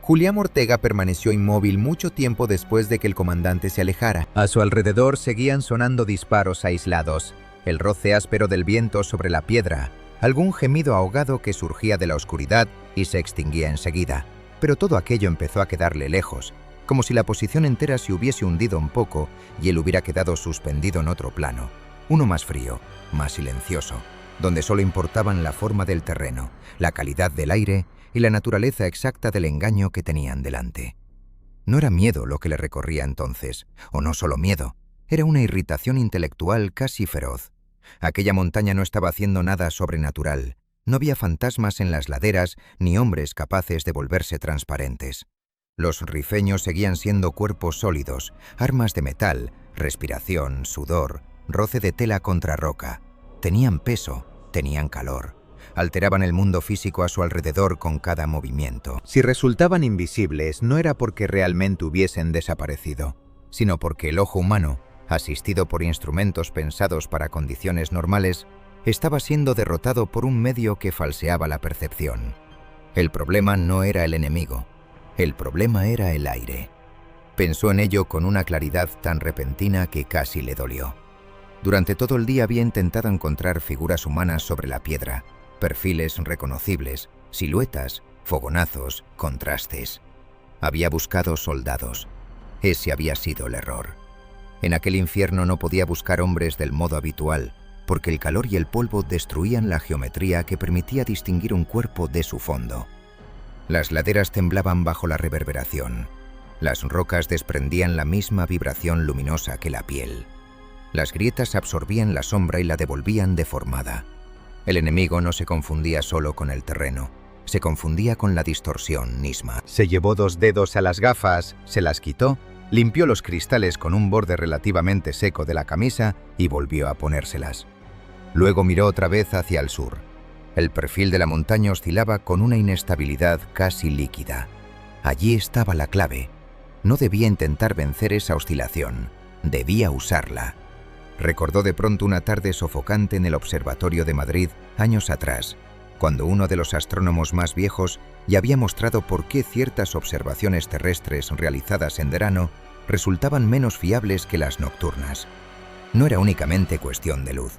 Julián Ortega permaneció inmóvil mucho tiempo después de que el comandante se alejara. A su alrededor seguían sonando disparos aislados, el roce áspero del viento sobre la piedra, algún gemido ahogado que surgía de la oscuridad y se extinguía enseguida. Pero todo aquello empezó a quedarle lejos, como si la posición entera se hubiese hundido un poco y él hubiera quedado suspendido en otro plano, uno más frío, más silencioso, donde solo importaban la forma del terreno, la calidad del aire y la naturaleza exacta del engaño que tenían delante. No era miedo lo que le recorría entonces, o no solo miedo, era una irritación intelectual casi feroz. Aquella montaña no estaba haciendo nada sobrenatural, no había fantasmas en las laderas ni hombres capaces de volverse transparentes. Los rifeños seguían siendo cuerpos sólidos, armas de metal, respiración, sudor, roce de tela contra roca. Tenían peso, tenían calor. Alteraban el mundo físico a su alrededor con cada movimiento. Si resultaban invisibles, no era porque realmente hubiesen desaparecido, sino porque el ojo humano, asistido por instrumentos pensados para condiciones normales, estaba siendo derrotado por un medio que falseaba la percepción. El problema no era el enemigo, el problema era el aire. Pensó en ello con una claridad tan repentina que casi le dolió. Durante todo el día había intentado encontrar figuras humanas sobre la piedra, perfiles reconocibles, siluetas, fogonazos, contrastes. Había buscado soldados. Ese había sido el error. En aquel infierno no podía buscar hombres del modo habitual, porque el calor y el polvo destruían la geometría que permitía distinguir un cuerpo de su fondo. Las laderas temblaban bajo la reverberación. Las rocas desprendían la misma vibración luminosa que la piel. Las grietas absorbían la sombra y la devolvían deformada. El enemigo no se confundía solo con el terreno, se confundía con la distorsión misma. Se llevó 2 dedos a las gafas, se las quitó, limpió los cristales con un borde relativamente seco de la camisa y volvió a ponérselas. Luego miró otra vez hacia el sur. El perfil de la montaña oscilaba con una inestabilidad casi líquida. Allí estaba la clave. No debía intentar vencer esa oscilación, debía usarla. Recordó de pronto una tarde sofocante en el Observatorio de Madrid, años atrás, cuando uno de los astrónomos más viejos ya había mostrado por qué ciertas observaciones terrestres realizadas en verano resultaban menos fiables que las nocturnas. No era únicamente cuestión de luz,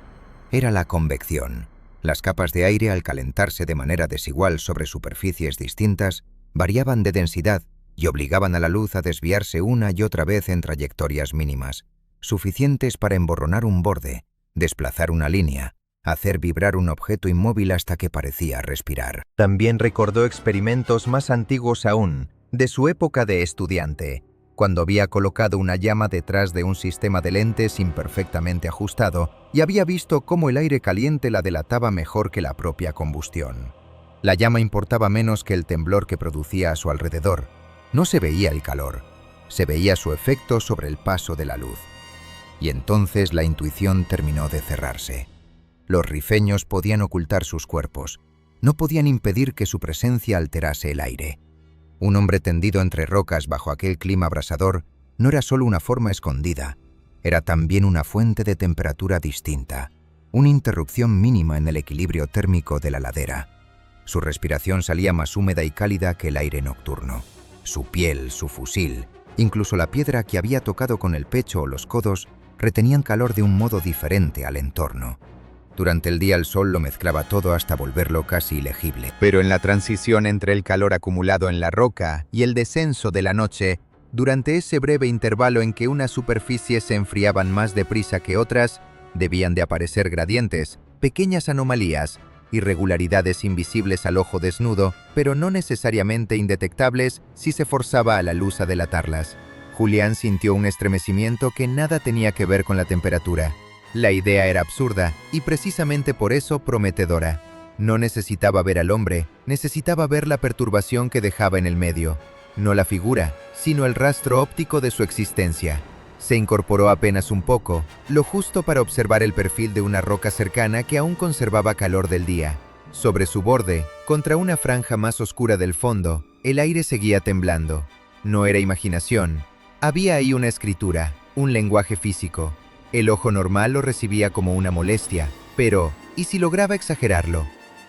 era la convección. Las capas de aire, al calentarse de manera desigual sobre superficies distintas, variaban de densidad y obligaban a la luz a desviarse una y otra vez en trayectorias mínimas, suficientes para emborronar un borde, desplazar una línea, hacer vibrar un objeto inmóvil hasta que parecía respirar. También recordó experimentos más antiguos aún, de su época de estudiante, cuando había colocado una llama detrás de un sistema de lentes imperfectamente ajustado y había visto cómo el aire caliente la delataba mejor que la propia combustión. La llama importaba menos que el temblor que producía a su alrededor. No se veía el calor, se veía su efecto sobre el paso de la luz. Y entonces la intuición terminó de cerrarse. Los rifeños podían ocultar sus cuerpos, no podían impedir que su presencia alterase el aire. Un hombre tendido entre rocas bajo aquel clima abrasador no era solo una forma escondida, era también una fuente de temperatura distinta, una interrupción mínima en el equilibrio térmico de la ladera. Su respiración salía más húmeda y cálida que el aire nocturno. Su piel, su fusil, incluso la piedra que había tocado con el pecho o los codos, retenían calor de un modo diferente al entorno. Durante el día el sol lo mezclaba todo hasta volverlo casi ilegible. Pero en la transición entre el calor acumulado en la roca y el descenso de la noche, durante ese breve intervalo en que unas superficies se enfriaban más deprisa que otras, debían de aparecer gradientes, pequeñas anomalías, irregularidades invisibles al ojo desnudo, pero no necesariamente indetectables si se forzaba a la luz a delatarlas. Julián sintió un estremecimiento que nada tenía que ver con la temperatura. La idea era absurda y precisamente por eso prometedora. No necesitaba ver al hombre, necesitaba ver la perturbación que dejaba en el medio. No la figura, sino el rastro óptico de su existencia. Se incorporó apenas un poco, lo justo para observar el perfil de una roca cercana que aún conservaba calor del día. Sobre su borde, contra una franja más oscura del fondo, el aire seguía temblando. No era imaginación. Había ahí una escritura, un lenguaje físico. El ojo normal lo recibía como una molestia, pero ¿y si lograba exagerarlo?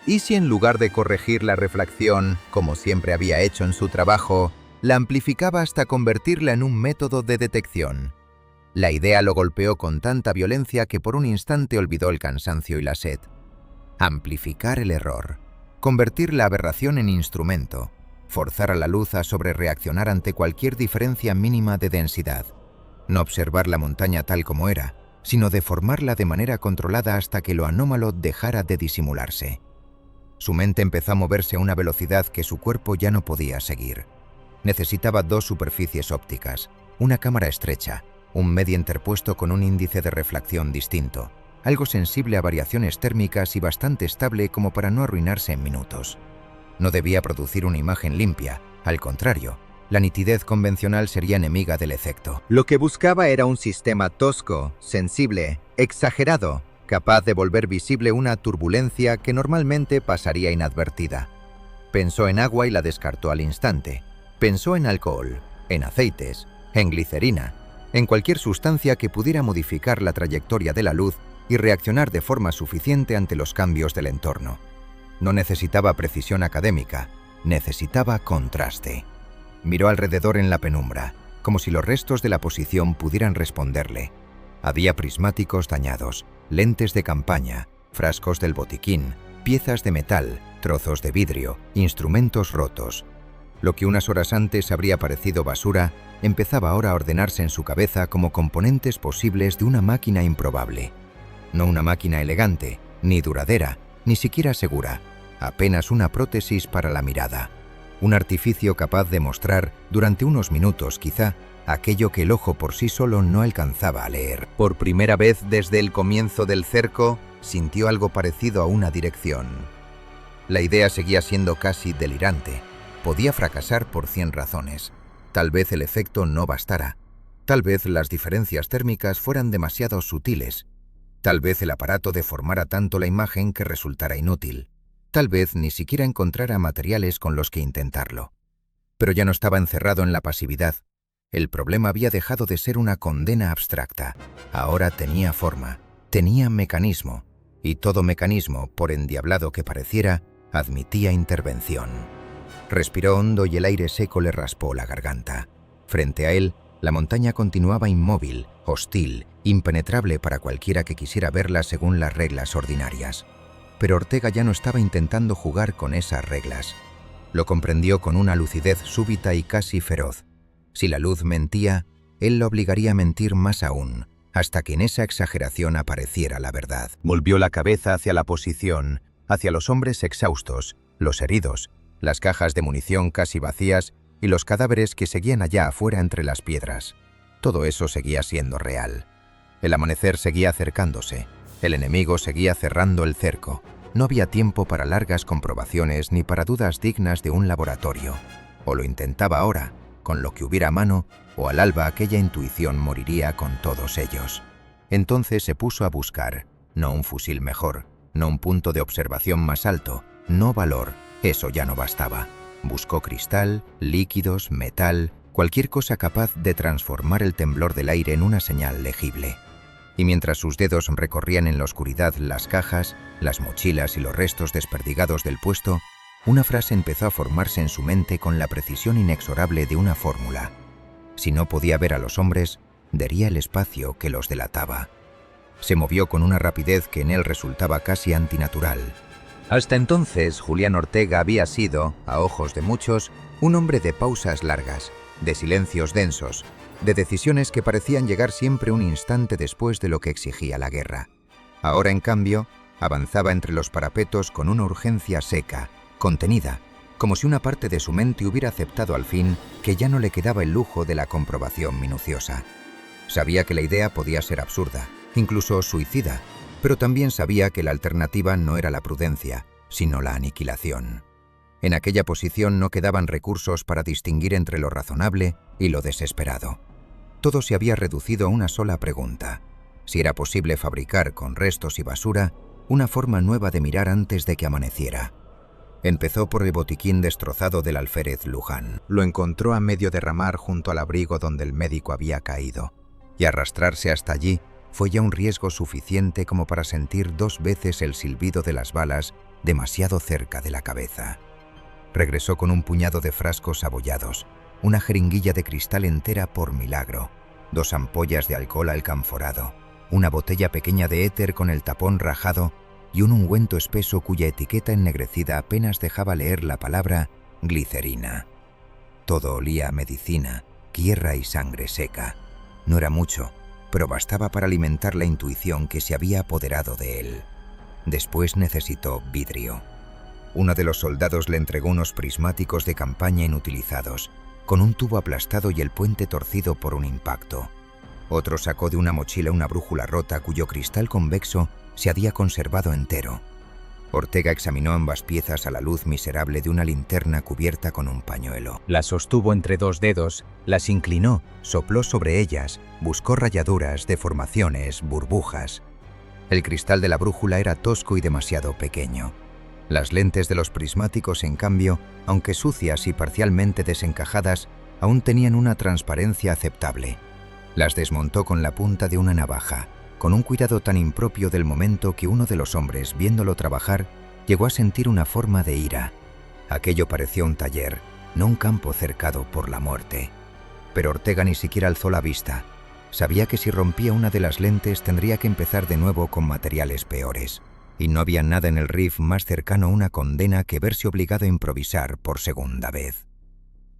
¿Y si en lugar de corregir la refracción, como siempre había hecho en su trabajo, la amplificaba hasta convertirla en un método de detección? La idea lo golpeó con tanta violencia que por un instante olvidó el cansancio y la sed. Amplificar el error, convertir la aberración en instrumento, forzar a la luz a sobrereaccionar ante cualquier diferencia mínima de densidad. No observar la montaña tal como era, sino deformarla de manera controlada hasta que lo anómalo dejara de disimularse. Su mente empezó a moverse a una velocidad que su cuerpo ya no podía seguir. Necesitaba dos superficies ópticas, una cámara estrecha, un medio interpuesto con un índice de refracción distinto, algo sensible a variaciones térmicas y bastante estable como para no arruinarse en minutos. No debía producir una imagen limpia, al contrario, la nitidez convencional sería enemiga del efecto. Lo que buscaba era un sistema tosco, sensible, exagerado, capaz de volver visible una turbulencia que normalmente pasaría inadvertida. Pensó en agua y la descartó al instante. Pensó en alcohol, en aceites, en glicerina, en cualquier sustancia que pudiera modificar la trayectoria de la luz y reaccionar de forma suficiente ante los cambios del entorno. No necesitaba precisión académica, necesitaba contraste. Miró alrededor en la penumbra, como si los restos de la posición pudieran responderle. Había prismáticos dañados, lentes de campaña, frascos del botiquín, piezas de metal, trozos de vidrio, instrumentos rotos. Lo que unas horas antes habría parecido basura, empezaba ahora a ordenarse en su cabeza como componentes posibles de una máquina improbable. No una máquina elegante, ni duradera, ni siquiera segura, apenas una prótesis para la mirada. Un artificio capaz de mostrar, durante unos minutos quizá, aquello que el ojo por sí solo no alcanzaba a leer. Por primera vez desde el comienzo del cerco, sintió algo parecido a una dirección. La idea seguía siendo casi delirante. Podía fracasar por 100 razones. Tal vez el efecto no bastara. Tal vez las diferencias térmicas fueran demasiado sutiles. Tal vez el aparato deformara tanto la imagen que resultara inútil. Tal vez ni siquiera encontrara materiales con los que intentarlo. Pero ya no estaba encerrado en la pasividad. El problema había dejado de ser una condena abstracta. Ahora tenía forma, tenía mecanismo, y todo mecanismo, por endiablado que pareciera, admitía intervención. Respiró hondo y el aire seco le raspó la garganta. Frente a él, la montaña continuaba inmóvil, hostil, impenetrable para cualquiera que quisiera verla según las reglas ordinarias. Pero Ortega ya no estaba intentando jugar con esas reglas. Lo comprendió con una lucidez súbita y casi feroz. Si la luz mentía, él lo obligaría a mentir más aún, hasta que en esa exageración apareciera la verdad. Volvió la cabeza hacia la posición, hacia los hombres exhaustos, los heridos, las cajas de munición casi vacías y los cadáveres que seguían allá afuera entre las piedras. Todo eso seguía siendo real. El amanecer seguía acercándose. El enemigo seguía cerrando el cerco. No había tiempo para largas comprobaciones ni para dudas dignas de un laboratorio. O lo intentaba ahora, con lo que hubiera a mano, o al alba aquella intuición moriría con todos ellos. Entonces se puso a buscar, no un fusil mejor, no un punto de observación más alto, no valor. Eso ya no bastaba. Buscó cristal, líquidos, metal, cualquier cosa capaz de transformar el temblor del aire en una señal legible. Y mientras sus dedos recorrían en la oscuridad las cajas, las mochilas y los restos desperdigados del puesto, una frase empezó a formarse en su mente con la precisión inexorable de una fórmula. Si no podía ver a los hombres, vería el espacio que los delataba. Se movió con una rapidez que en él resultaba casi antinatural. Hasta entonces, Julián Ortega había sido, a ojos de muchos, un hombre de pausas largas, de silencios densos, de decisiones que parecían llegar siempre un instante después de lo que exigía la guerra. Ahora, en cambio, avanzaba entre los parapetos con una urgencia seca, contenida, como si una parte de su mente hubiera aceptado al fin que ya no le quedaba el lujo de la comprobación minuciosa. Sabía que la idea podía ser absurda, incluso suicida, pero también sabía que la alternativa no era la prudencia, sino la aniquilación. En aquella posición no quedaban recursos para distinguir entre lo razonable y lo desesperado. Todo se había reducido a una sola pregunta: si era posible fabricar con restos y basura una forma nueva de mirar antes de que amaneciera. Empezó por el botiquín destrozado del alférez Luján. Lo encontró a medio derramar junto al abrigo donde el médico había caído, y arrastrarse hasta allí fue ya un riesgo suficiente como para sentir 2 veces el silbido de las balas demasiado cerca de la cabeza. Regresó con un puñado de frascos abollados, una jeringuilla de cristal entera por milagro, 2 ampollas de alcohol alcanforado, una botella pequeña de éter con el tapón rajado y un ungüento espeso cuya etiqueta ennegrecida apenas dejaba leer la palabra glicerina. Todo olía a medicina, tierra y sangre seca. No era mucho, pero bastaba para alimentar la intuición que se había apoderado de él. Después necesitó vidrio. Uno de los soldados le entregó unos prismáticos de campaña inutilizados, con un tubo aplastado y el puente torcido por un impacto. Otro sacó de una mochila una brújula rota cuyo cristal convexo se había conservado entero. Ortega examinó ambas piezas a la luz miserable de una linterna cubierta con un pañuelo. Las sostuvo entre 2 dedos, las inclinó, sopló sobre ellas, buscó rayaduras, deformaciones, burbujas. El cristal de la brújula era tosco y demasiado pequeño. Las lentes de los prismáticos, en cambio, aunque sucias y parcialmente desencajadas, aún tenían una transparencia aceptable. Las desmontó con la punta de una navaja, con un cuidado tan impropio del momento que uno de los hombres, viéndolo trabajar, llegó a sentir una forma de ira. Aquello pareció un taller, no un campo cercado por la muerte. Pero Ortega ni siquiera alzó la vista. Sabía que si rompía una de las lentes tendría que empezar de nuevo con materiales peores, y no había nada en el RIF más cercano a una condena que verse obligado a improvisar por segunda vez.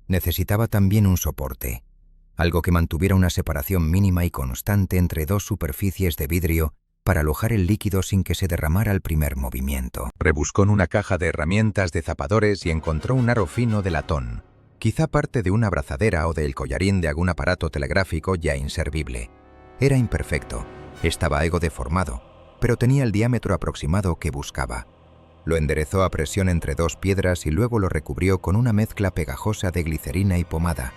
Necesitaba también un soporte, algo que mantuviera una separación mínima y constante entre 2 superficies de vidrio para alojar el líquido sin que se derramara al primer movimiento. Rebuscó en una caja de herramientas de zapadores y encontró un aro fino de latón, quizá parte de una abrazadera o del collarín de algún aparato telegráfico ya inservible. Era imperfecto, estaba algo deformado, pero tenía el diámetro aproximado que buscaba. Lo enderezó a presión entre 2 piedras y luego lo recubrió con una mezcla pegajosa de glicerina y pomada,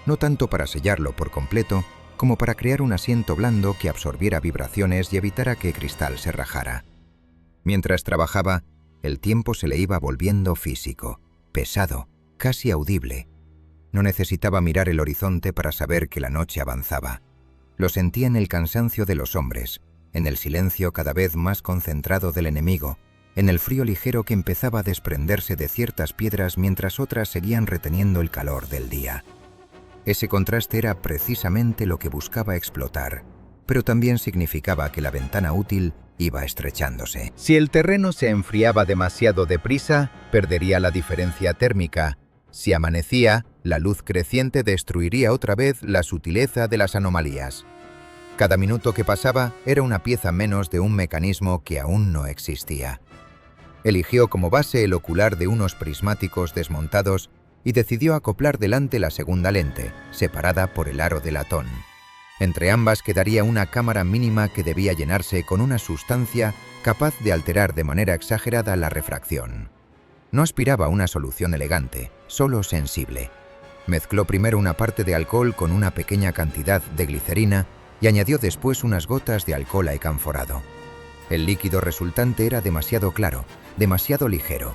no tanto para sellarlo por completo, como para crear un asiento blando que absorbiera vibraciones y evitara que el cristal se rajara. Mientras trabajaba, el tiempo se le iba volviendo físico, pesado, casi audible. No necesitaba mirar el horizonte para saber que la noche avanzaba. Lo sentía en el cansancio de los hombres, en el silencio cada vez más concentrado del enemigo, en el frío ligero que empezaba a desprenderse de ciertas piedras mientras otras seguían reteniendo el calor del día. Ese contraste era precisamente lo que buscaba explotar, pero también significaba que la ventana útil iba estrechándose. Si el terreno se enfriaba demasiado deprisa, perdería la diferencia térmica. Si amanecía, la luz creciente destruiría otra vez la sutileza de las anomalías. Cada minuto que pasaba era una pieza menos de un mecanismo que aún no existía. Eligió como base el ocular de unos prismáticos desmontados y decidió acoplar delante la segunda lente, separada por el aro de latón. Entre ambas quedaría una cámara mínima que debía llenarse con una sustancia capaz de alterar de manera exagerada la refracción. No aspiraba a una solución elegante, solo sensible. Mezcló primero una parte de alcohol con una pequeña cantidad de glicerina y añadió después unas gotas de alcohol alcanforado. El líquido resultante era demasiado claro, demasiado ligero.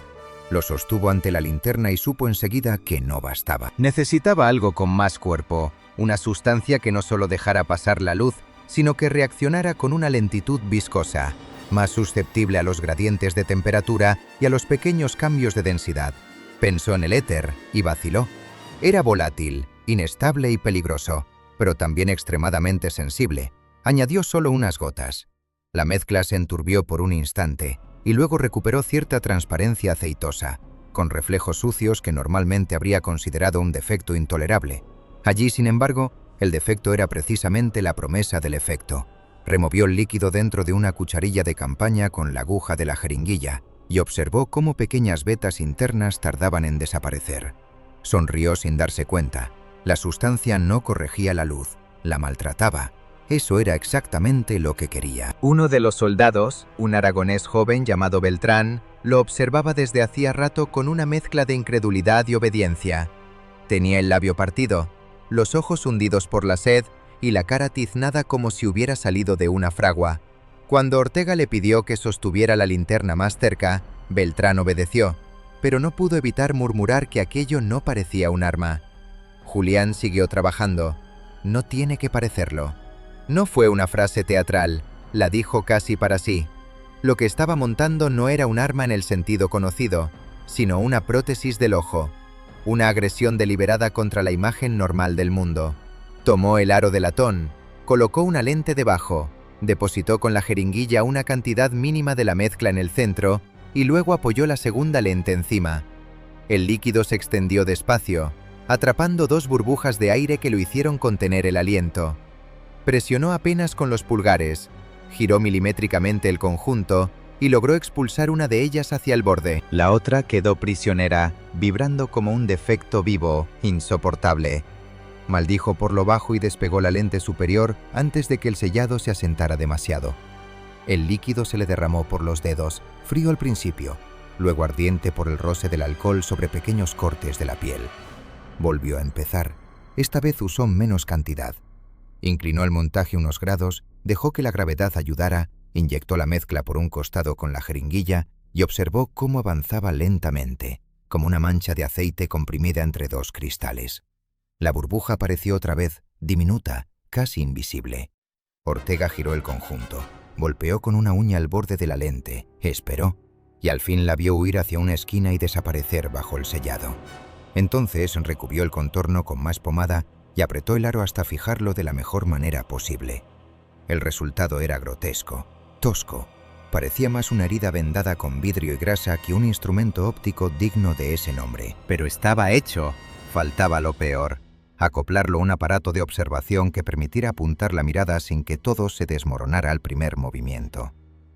Lo sostuvo ante la linterna y supo enseguida que no bastaba. Necesitaba algo con más cuerpo, una sustancia que no solo dejara pasar la luz, sino que reaccionara con una lentitud viscosa, más susceptible a los gradientes de temperatura y a los pequeños cambios de densidad. Pensó en el éter y vaciló. Era volátil, inestable y peligroso, pero también extremadamente sensible. Añadió solo unas gotas. La mezcla se enturbió por un instante y luego recuperó cierta transparencia aceitosa, con reflejos sucios que normalmente habría considerado un defecto intolerable. Allí, sin embargo, el defecto era precisamente la promesa del efecto. Removió el líquido dentro de una cucharilla de campaña con la aguja de la jeringuilla y observó cómo pequeñas vetas internas tardaban en desaparecer. Sonrió sin darse cuenta. La sustancia no corregía la luz, la maltrataba. Eso era exactamente lo que quería. Uno de los soldados, un aragonés joven llamado Beltrán, lo observaba desde hacía rato con una mezcla de incredulidad y obediencia. Tenía el labio partido, los ojos hundidos por la sed y la cara tiznada como si hubiera salido de una fragua. Cuando Ortega le pidió que sostuviera la linterna más cerca, Beltrán obedeció, pero no pudo evitar murmurar que aquello no parecía un arma. Julián siguió trabajando. No tiene que parecerlo. No fue una frase teatral, la dijo casi para sí. Lo que estaba montando no era un arma en el sentido conocido, sino una prótesis del ojo, una agresión deliberada contra la imagen normal del mundo. Tomó el aro de latón, colocó una lente debajo, depositó con la jeringuilla una cantidad mínima de la mezcla en el centro y luego apoyó la segunda lente encima. El líquido se extendió despacio, atrapando 2 burbujas de aire que lo hicieron contener el aliento. Presionó apenas con los pulgares, giró milimétricamente el conjunto y logró expulsar una de ellas hacia el borde. La otra quedó prisionera, vibrando como un defecto vivo, insoportable. Maldijo por lo bajo y despegó la lente superior antes de que el sellado se asentara demasiado. El líquido se le derramó por los dedos, frío al principio, luego ardiente por el roce del alcohol sobre pequeños cortes de la piel. Volvió a empezar. Esta vez usó menos cantidad. Inclinó el montaje unos grados, dejó que la gravedad ayudara, inyectó la mezcla por un costado con la jeringuilla y observó cómo avanzaba lentamente, como una mancha de aceite comprimida entre 2 cristales. La burbuja apareció otra vez, diminuta, casi invisible. Ortega giró el conjunto, golpeó con una uña el borde de la lente, esperó, y al fin la vio huir hacia una esquina y desaparecer bajo el sellado. Entonces recubrió el contorno con más pomada y apretó el aro hasta fijarlo de la mejor manera posible. El resultado era grotesco, tosco. Parecía más una herida vendada con vidrio y grasa que un instrumento óptico digno de ese nombre. Pero estaba hecho. Faltaba lo peor: acoplarlo a un aparato de observación que permitiera apuntar la mirada sin que todo se desmoronara al primer movimiento.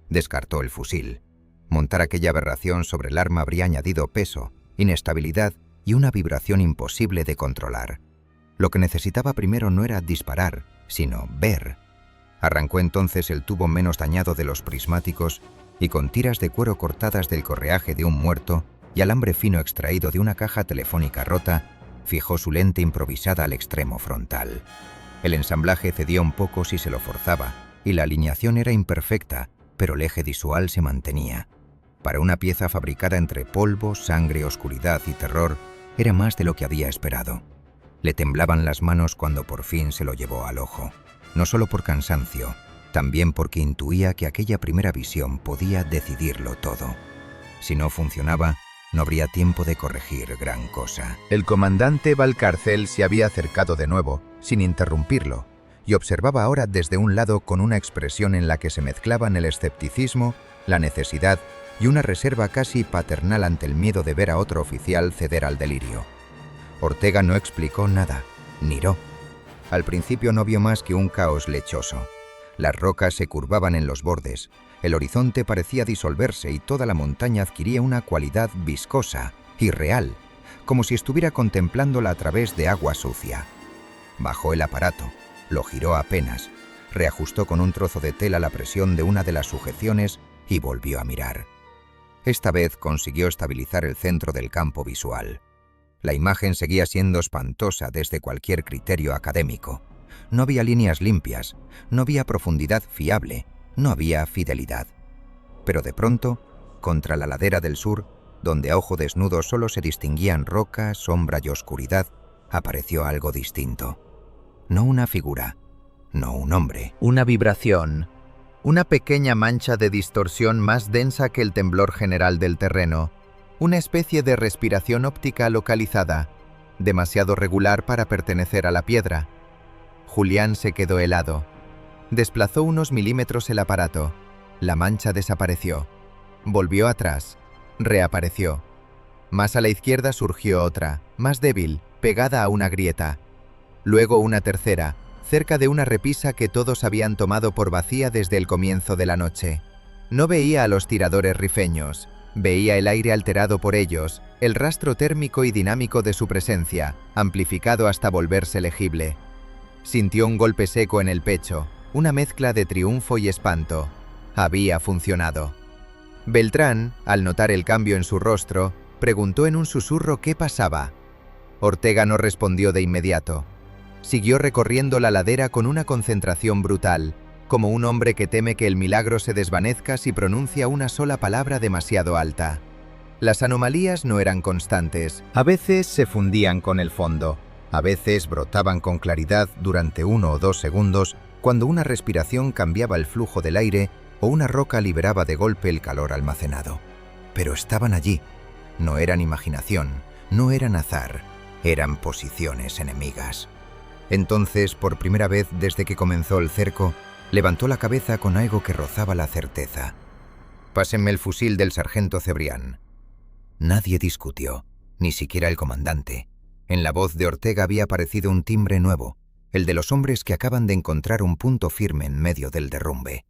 Descartó el fusil. Montar aquella aberración sobre el arma habría añadido peso, inestabilidad y una vibración imposible de controlar. Lo que necesitaba primero no era disparar, sino ver. Arrancó entonces el tubo menos dañado de los prismáticos y con tiras de cuero cortadas del correaje de un muerto y alambre fino extraído de una caja telefónica rota, fijó su lente improvisada al extremo frontal. El ensamblaje cedía un poco si se lo forzaba y la alineación era imperfecta, pero el eje visual se mantenía. Para una pieza fabricada entre polvo, sangre, oscuridad y terror, era más de lo que había esperado. Le temblaban las manos cuando por fin se lo llevó al ojo, no solo por cansancio, también porque intuía que aquella primera visión podía decidirlo todo. Si no funcionaba, no habría tiempo de corregir gran cosa. El comandante Valcárcel se había acercado de nuevo, sin interrumpirlo, y observaba ahora desde un lado con una expresión en la que se mezclaban el escepticismo, la necesidad y una reserva casi paternal ante el miedo de ver a otro oficial ceder al delirio. Ortega no explicó nada, miró. Al principio no vio más que un caos lechoso. Las rocas se curvaban en los bordes, el horizonte parecía disolverse y toda la montaña adquiría una cualidad viscosa, irreal, como si estuviera contemplándola a través de agua sucia. Bajó el aparato, lo giró apenas, reajustó con un trozo de tela la presión de una de las sujeciones y volvió a mirar. Esta vez consiguió estabilizar el centro del campo visual. La imagen seguía siendo espantosa desde cualquier criterio académico. No había líneas limpias, no había profundidad fiable, no había fidelidad. Pero de pronto, contra la ladera del sur, donde a ojo desnudo solo se distinguían roca, sombra y oscuridad, apareció algo distinto. No una figura, no un hombre. Una vibración, una pequeña mancha de distorsión más densa que el temblor general del terreno, una especie de respiración óptica localizada, demasiado regular para pertenecer a la piedra. Julián se quedó helado. Desplazó unos milímetros el aparato. La mancha desapareció. Volvió atrás. Reapareció. Más a la izquierda surgió otra, más débil, pegada a una grieta. Luego una tercera, cerca de una repisa que todos habían tomado por vacía desde el comienzo de la noche. No veía a los tiradores rifeños. Veía el aire alterado por ellos, el rastro térmico y dinámico de su presencia, amplificado hasta volverse legible. Sintió un golpe seco en el pecho, una mezcla de triunfo y espanto. Había funcionado. Beltrán, al notar el cambio en su rostro, preguntó en un susurro qué pasaba. Ortega no respondió de inmediato. Siguió recorriendo la ladera con una concentración brutal, como un hombre que teme que el milagro se desvanezca si pronuncia una sola palabra demasiado alta. Las anomalías no eran constantes. A veces se fundían con el fondo. A veces brotaban con claridad durante 1 o 2 segundos cuando una respiración cambiaba el flujo del aire o una roca liberaba de golpe el calor almacenado. Pero estaban allí. No eran imaginación, no eran azar, eran posiciones enemigas. Entonces, por primera vez desde que comenzó el cerco, levantó la cabeza con algo que rozaba la certeza. «Pásenme el fusil del sargento Cebrián». Nadie discutió, ni siquiera el comandante. En la voz de Ortega había aparecido un timbre nuevo, el de los hombres que acaban de encontrar un punto firme en medio del derrumbe.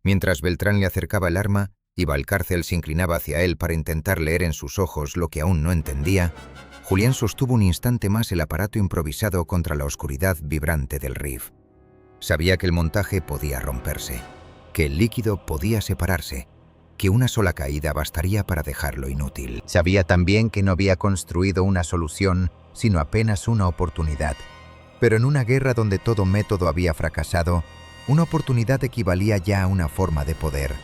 Mientras Beltrán le acercaba el arma y Valcárcel se inclinaba hacia él para intentar leer en sus ojos lo que aún no entendía, Julián sostuvo un instante más el aparato improvisado contra la oscuridad vibrante del RIF. Sabía que el montaje podía romperse, que el líquido podía separarse, que una sola caída bastaría para dejarlo inútil. Sabía también que no había construido una solución, sino apenas una oportunidad. Pero en una guerra donde todo método había fracasado, una oportunidad equivalía ya a una forma de poder.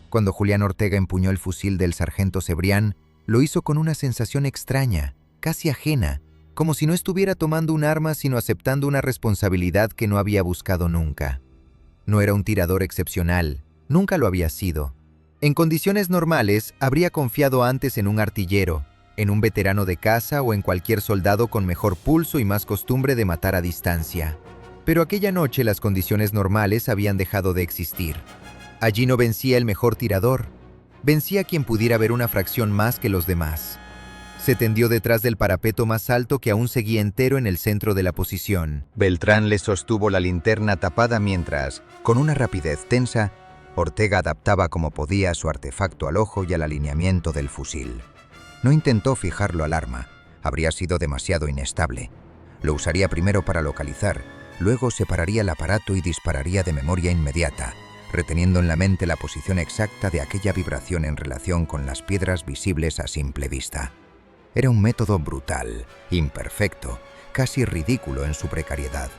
Cuando Julián Ortega empuñó el fusil del sargento Cebrián, lo hizo con una sensación extraña, casi ajena, como si no estuviera tomando un arma sino aceptando una responsabilidad que no había buscado nunca. No era un tirador excepcional, nunca lo había sido. En condiciones normales, habría confiado antes en un artillero, en un veterano de caza o en cualquier soldado con mejor pulso y más costumbre de matar a distancia. Pero aquella noche las condiciones normales habían dejado de existir. Allí no vencía el mejor tirador, vencía quien pudiera ver una fracción más que los demás. Se tendió detrás del parapeto más alto que aún seguía entero en el centro de la posición. Beltrán le sostuvo la linterna tapada mientras, con una rapidez tensa, Ortega adaptaba como podía su artefacto al ojo y al alineamiento del fusil. No intentó fijarlo al arma, habría sido demasiado inestable. Lo usaría primero para localizar, luego separaría el aparato y dispararía de memoria inmediata, reteniendo en la mente la posición exacta de aquella vibración en relación con las piedras visibles a simple vista. Era un método brutal, imperfecto, casi ridículo en su precariedad.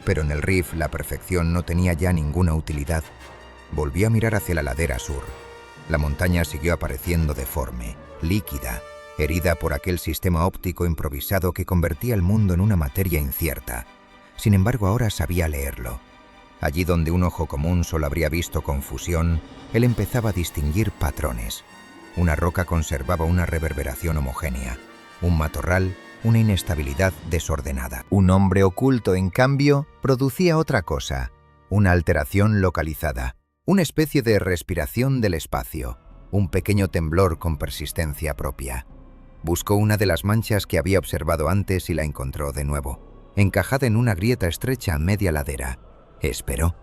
Pero en el RIF la perfección no tenía ya ninguna utilidad. Volvió a mirar hacia la ladera sur. La montaña siguió apareciendo deforme, líquida, herida por aquel sistema óptico improvisado que convertía el mundo en una materia incierta. Sin embargo, ahora sabía leerlo. Allí donde un ojo común solo habría visto confusión, él empezaba a distinguir patrones. Una roca conservaba una reverberación homogénea, un matorral, una inestabilidad desordenada. Un hombre oculto, en cambio, producía otra cosa, una alteración localizada, una especie de respiración del espacio, un pequeño temblor con persistencia propia. Buscó una de las manchas que había observado antes y la encontró de nuevo, encajada en una grieta estrecha a media ladera. Esperó.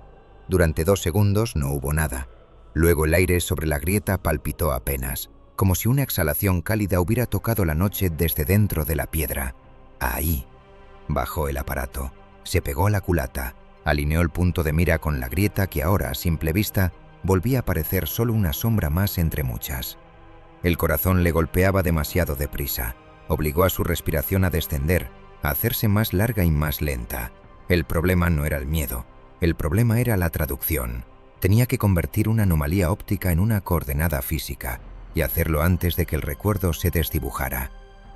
Durante 2 segundos no hubo nada. Luego el aire sobre la grieta palpitó apenas, como si una exhalación cálida hubiera tocado la noche desde dentro de la piedra. Ahí. Bajó el aparato, se pegó a la culata, alineó el punto de mira con la grieta que ahora, a simple vista, volvía a parecer solo una sombra más entre muchas. El corazón le golpeaba demasiado deprisa, obligó a su respiración a descender, a hacerse más larga y más lenta. El problema no era el miedo, el problema era la traducción. Tenía que convertir una anomalía óptica en una coordenada física, y hacerlo antes de que el recuerdo se desdibujara.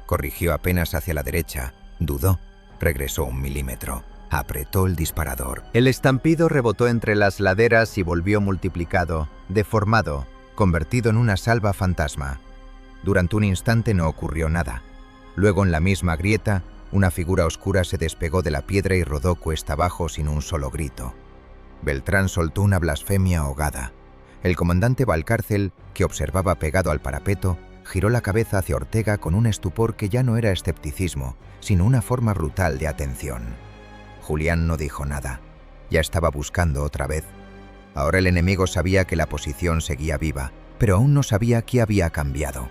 Corrigió apenas hacia la derecha, dudó, regresó 1 milímetro, apretó el disparador. El estampido rebotó entre las laderas y volvió multiplicado, deformado, convertido en una salva fantasma. Durante un instante no ocurrió nada. Luego, en la misma grieta, una figura oscura se despegó de la piedra y rodó cuesta abajo sin un solo grito. Beltrán soltó una blasfemia ahogada. El comandante Valcárcel, que observaba pegado al parapeto, giró la cabeza hacia Ortega con un estupor que ya no era escepticismo, sino una forma brutal de atención. Julián no dijo nada. Ya estaba buscando otra vez. Ahora el enemigo sabía que la posición seguía viva, pero aún no sabía qué había cambiado.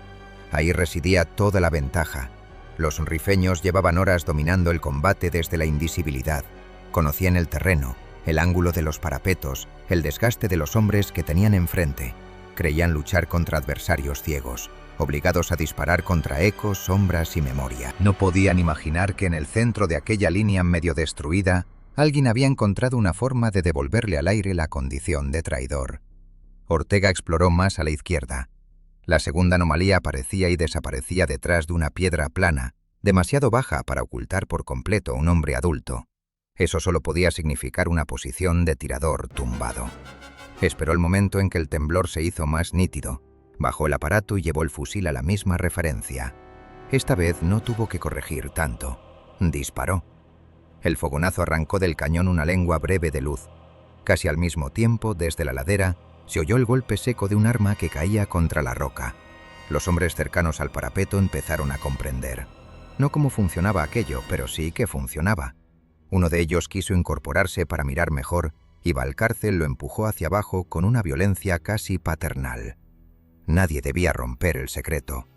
Ahí residía toda la ventaja. Los rifeños llevaban horas dominando el combate desde la invisibilidad. Conocían el terreno, el ángulo de los parapetos, el desgaste de los hombres que tenían enfrente. Creían luchar contra adversarios ciegos, obligados a disparar contra ecos, sombras y memoria. No podían imaginar que en el centro de aquella línea medio destruida, alguien había encontrado una forma de devolverle al aire la condición de traidor. Ortega exploró más a la izquierda. La segunda anomalía aparecía y desaparecía detrás de una piedra plana, demasiado baja para ocultar por completo a un hombre adulto. Eso solo podía significar una posición de tirador tumbado. Esperó el momento en que el temblor se hizo más nítido. Bajó el aparato y llevó el fusil a la misma referencia. Esta vez no tuvo que corregir tanto. Disparó. El fogonazo arrancó del cañón una lengua breve de luz. Casi al mismo tiempo, desde la ladera, se oyó el golpe seco de un arma que caía contra la roca. Los hombres cercanos al parapeto empezaron a comprender. No cómo funcionaba aquello, pero sí que funcionaba. Uno de ellos quiso incorporarse para mirar mejor y Valcárcel lo empujó hacia abajo con una violencia casi paternal. Nadie debía romper el secreto.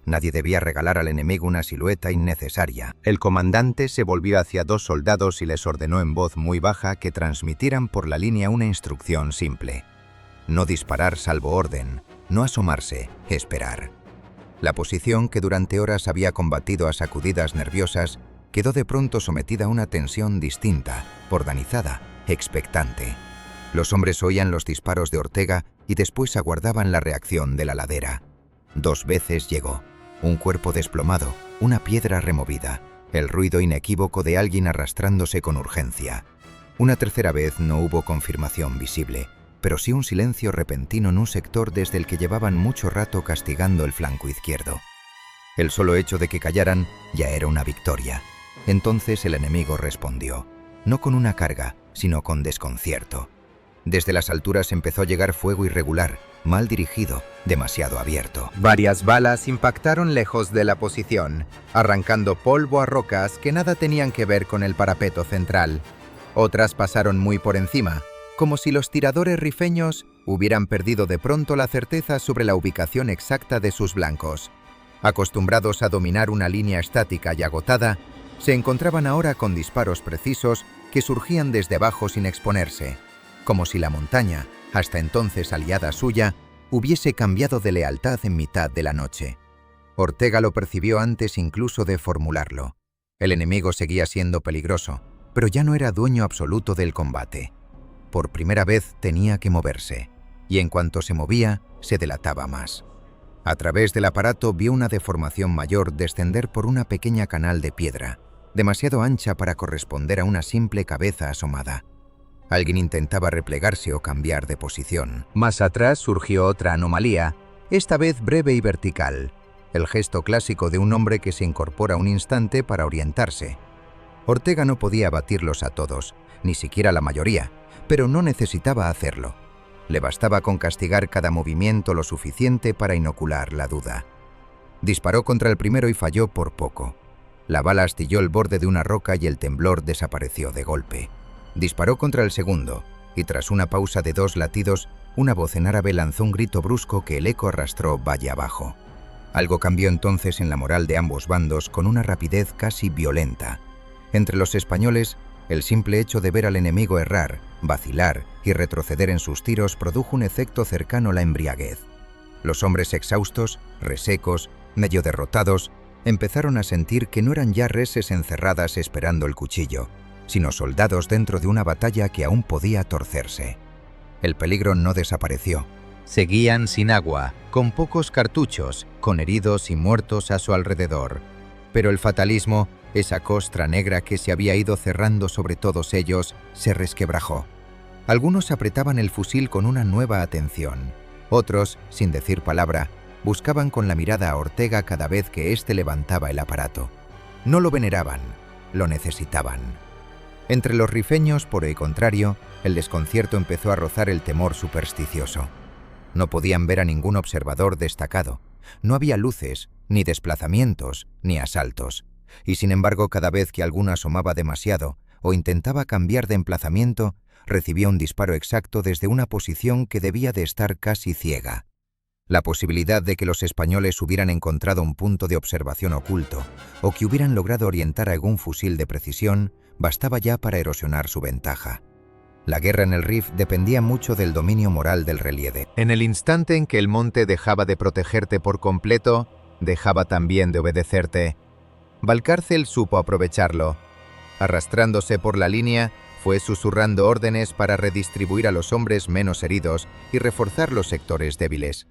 Nadie debía regalar al enemigo una silueta innecesaria. El comandante se volvió hacia 2 soldados y les ordenó en voz muy baja que transmitieran por la línea una instrucción simple. No disparar salvo orden, no asomarse, esperar. La posición que durante horas había combatido a sacudidas nerviosas quedó de pronto sometida a una tensión distinta, organizada, expectante. Los hombres oían los disparos de Ortega y después aguardaban la reacción de la ladera. 2 veces llegó. Un cuerpo desplomado, una piedra removida, el ruido inequívoco de alguien arrastrándose con urgencia. Una tercera vez no hubo confirmación visible, pero sí un silencio repentino en un sector desde el que llevaban mucho rato castigando el flanco izquierdo. El solo hecho de que callaran ya era una victoria. Entonces el enemigo respondió, no con una carga, sino con desconcierto. Desde las alturas empezó a llegar fuego irregular, mal dirigido, demasiado abierto. Varias balas impactaron lejos de la posición, arrancando polvo a rocas que nada tenían que ver con el parapeto central. Otras pasaron muy por encima, como si los tiradores rifeños hubieran perdido de pronto la certeza sobre la ubicación exacta de sus blancos. Acostumbrados a dominar una línea estática y agotada, se encontraban ahora con disparos precisos que surgían desde abajo sin exponerse, como si la montaña, hasta entonces aliada suya, hubiese cambiado de lealtad en mitad de la noche. Ortega lo percibió antes incluso de formularlo. El enemigo seguía siendo peligroso, pero ya no era dueño absoluto del combate. Por primera vez tenía que moverse, y en cuanto se movía, se delataba más. A través del aparato vio una deformación mayor descender por una pequeña canal de piedra, demasiado ancha para corresponder a una simple cabeza asomada. Alguien intentaba replegarse o cambiar de posición. Más atrás surgió otra anomalía, esta vez breve y vertical, el gesto clásico de un hombre que se incorpora un instante para orientarse. Ortega no podía abatirlos a todos, ni siquiera la mayoría, pero no necesitaba hacerlo. Le bastaba con castigar cada movimiento lo suficiente para inocular la duda. Disparó contra el primero y falló por poco. La bala astilló el borde de una roca y el temblor desapareció de golpe. Disparó contra el segundo, y tras una pausa de 2 latidos, una voz en árabe lanzó un grito brusco que el eco arrastró valle abajo. Algo cambió entonces en la moral de ambos bandos con una rapidez casi violenta. Entre los españoles, el simple hecho de ver al enemigo errar, vacilar y retroceder en sus tiros produjo un efecto cercano a la embriaguez. Los hombres exhaustos, resecos, medio derrotados, empezaron a sentir que no eran ya reses encerradas esperando el cuchillo, sino soldados dentro de una batalla que aún podía torcerse. El peligro no desapareció, Seguían sin agua, con pocos cartuchos, con heridos y muertos a su alrededor. Pero el fatalismo, esa costra negra que se había ido cerrando sobre todos ellos, se resquebrajó. Algunos apretaban el fusil con una nueva atención. Otros, sin decir palabra, buscaban con la mirada a Ortega cada vez que éste levantaba el aparato. No lo veneraban, lo necesitaban. Entre los rifeños, por el contrario, el desconcierto empezó a rozar el temor supersticioso. No podían ver a ningún observador destacado. No había luces, ni desplazamientos, ni asaltos. Y sin embargo, cada vez que alguno asomaba demasiado o intentaba cambiar de emplazamiento, recibía un disparo exacto desde una posición que debía de estar casi ciega. La posibilidad de que los españoles hubieran encontrado un punto de observación oculto o que hubieran logrado orientar algún fusil de precisión bastaba ya para erosionar su ventaja. La guerra en el Rif dependía mucho del dominio moral del relieve. En el instante en que el monte dejaba de protegerte por completo, dejaba también de obedecerte. Valcárcel supo aprovecharlo. Arrastrándose por la línea, fue susurrando órdenes para redistribuir a los hombres menos heridos y reforzar los sectores débiles.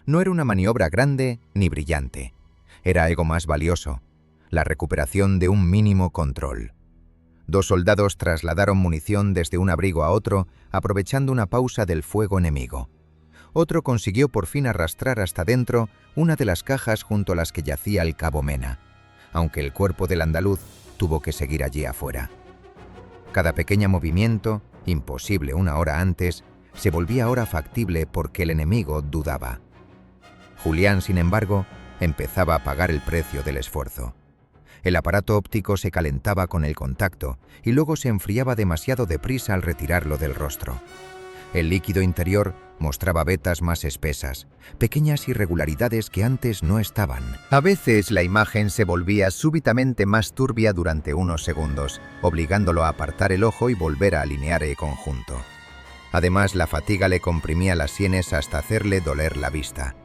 No era una maniobra grande ni brillante. Era algo más valioso: la recuperación de un mínimo control. 2 soldados trasladaron munición desde un abrigo a otro, aprovechando una pausa del fuego enemigo. Otro consiguió por fin arrastrar hasta dentro una de las cajas junto a las que yacía el cabo Mena, aunque el cuerpo del andaluz tuvo que seguir allí afuera. Cada pequeño movimiento, imposible una hora antes, se volvía ahora factible porque el enemigo dudaba. Julián, sin embargo, empezaba a pagar el precio del esfuerzo. El aparato óptico se calentaba con el contacto y luego se enfriaba demasiado deprisa al retirarlo del rostro. El líquido interior mostraba vetas más espesas, pequeñas irregularidades que antes no estaban. A veces la imagen se volvía súbitamente más turbia durante unos segundos, obligándolo a apartar el ojo y volver a alinear el conjunto. Además, la fatiga le comprimía las sienes hasta hacerle doler la vista.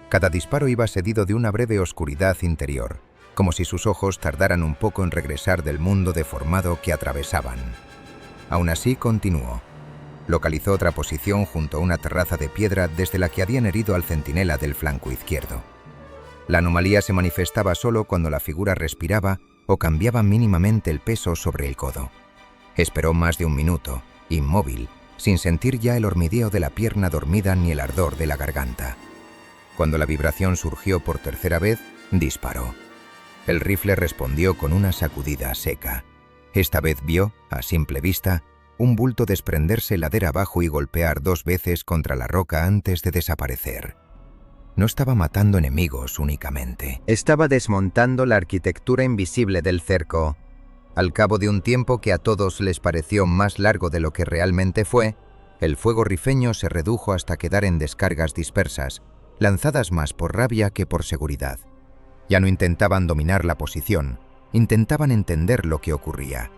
Cada disparo iba seguido de una breve oscuridad interior, como si sus ojos tardaran un poco en regresar del mundo deformado que atravesaban. Aún así, continuó. Localizó otra posición junto a una terraza de piedra desde la que habían herido al centinela del flanco izquierdo. La anomalía se manifestaba solo cuando la figura respiraba o cambiaba mínimamente el peso sobre el codo. Esperó más de un minuto, inmóvil, sin sentir ya el hormigueo de la pierna dormida ni el ardor de la garganta. Cuando la vibración surgió por tercera vez, disparó. El rifle respondió con una sacudida seca. Esta vez vio, a simple vista, un bulto desprenderse ladera abajo y golpear 2 veces contra la roca antes de desaparecer. No estaba matando enemigos únicamente. Estaba desmontando la arquitectura invisible del cerco. Al cabo de un tiempo que a todos les pareció más largo de lo que realmente fue, el fuego rifeño se redujo hasta quedar en descargas dispersas, lanzadas más por rabia que por seguridad. Ya no intentaban dominar la posición, intentaban entender lo que ocurría.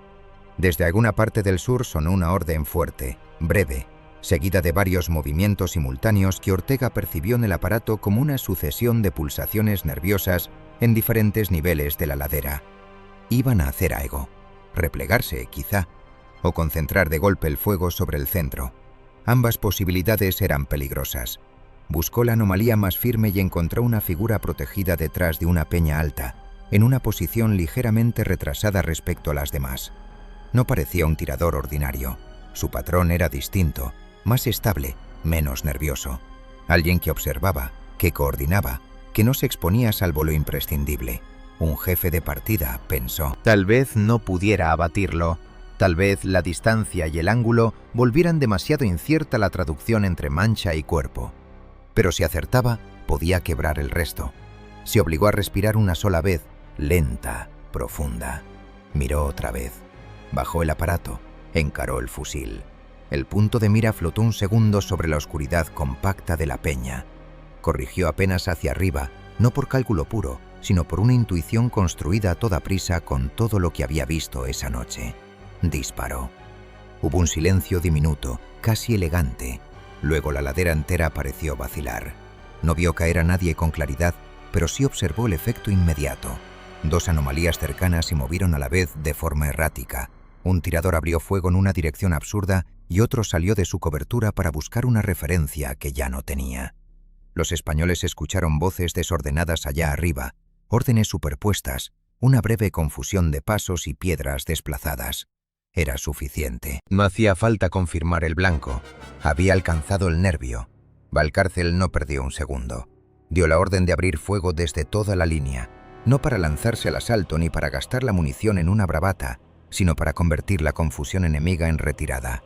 Desde alguna parte del sur sonó una orden fuerte, breve, seguida de varios movimientos simultáneos que Ortega percibió en el aparato como una sucesión de pulsaciones nerviosas en diferentes niveles de la ladera. Iban a hacer algo, replegarse quizá, o concentrar de golpe el fuego sobre el centro. Ambas posibilidades eran peligrosas. Buscó la anomalía más firme y encontró una figura protegida detrás de una peña alta, en una posición ligeramente retrasada respecto a las demás. No parecía un tirador ordinario. Su patrón era distinto, más estable, menos nervioso. Alguien que observaba, que coordinaba, que no se exponía salvo lo imprescindible. Un jefe de partida, pensó. Tal vez no pudiera abatirlo. Tal vez la distancia y el ángulo volvieran demasiado incierta la traducción entre mancha y cuerpo. Pero si acertaba, podía quebrar el resto. Se obligó a respirar una sola vez, lenta, profunda. Miró otra vez. Bajó el aparato, encaró el fusil. El punto de mira flotó un segundo sobre la oscuridad compacta de la peña. Corrigió apenas hacia arriba, no por cálculo puro, sino por una intuición construida a toda prisa con todo lo que había visto esa noche. Disparó. Hubo un silencio diminuto, casi elegante. Luego la ladera entera pareció vacilar. No vio caer a nadie con claridad, pero sí observó el efecto inmediato. 2 anomalías cercanas se movieron a la vez de forma errática. Un tirador abrió fuego en una dirección absurda y otro salió de su cobertura para buscar una referencia que ya no tenía. Los españoles escucharon voces desordenadas allá arriba, órdenes superpuestas, una breve confusión de pasos y piedras desplazadas. Era suficiente. No hacía falta confirmar el blanco. Había alcanzado el nervio. Valcárcel no perdió un segundo. Dio la orden de abrir fuego desde toda la línea, no para lanzarse al asalto ni para gastar la munición en una bravata, sino para convertir la confusión enemiga en retirada.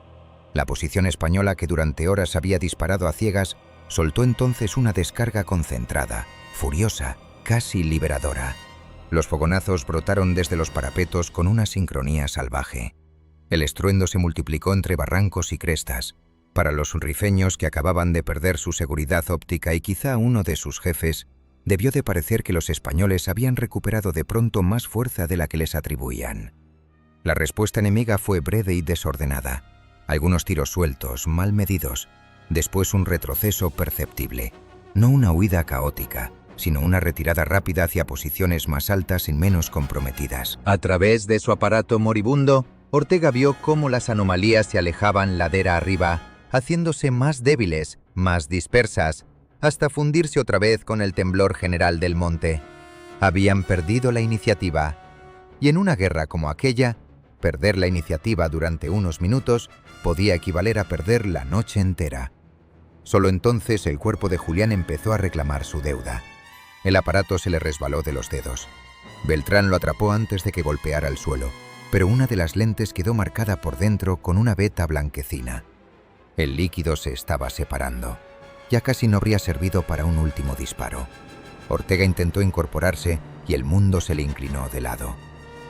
La posición española, que durante horas había disparado a ciegas, soltó entonces una descarga concentrada, furiosa, casi liberadora. Los fogonazos brotaron desde los parapetos con una sincronía salvaje. El estruendo se multiplicó entre barrancos y crestas. Para los rifeños, que acababan de perder su seguridad óptica, y quizá uno de sus jefes, debió de parecer que los españoles habían recuperado de pronto más fuerza de la que les atribuían. La respuesta enemiga fue breve y desordenada. Algunos tiros sueltos, mal medidos, después un retroceso perceptible. No una huida caótica, sino una retirada rápida hacia posiciones más altas y menos comprometidas. A través de su aparato moribundo, Ortega vio cómo las anomalías se alejaban ladera arriba, haciéndose más débiles, más dispersas, hasta fundirse otra vez con el temblor general del monte. Habían perdido la iniciativa. Y en una guerra como aquella, perder la iniciativa durante unos minutos podía equivaler a perder la noche entera. Solo entonces el cuerpo de Julián empezó a reclamar su deuda. El aparato se le resbaló de los dedos. Beltrán lo atrapó antes de que golpeara el suelo, pero una de las lentes quedó marcada por dentro con una veta blanquecina. El líquido se estaba separando. Ya casi no habría servido para un último disparo. Ortega intentó incorporarse y el mundo se le inclinó de lado.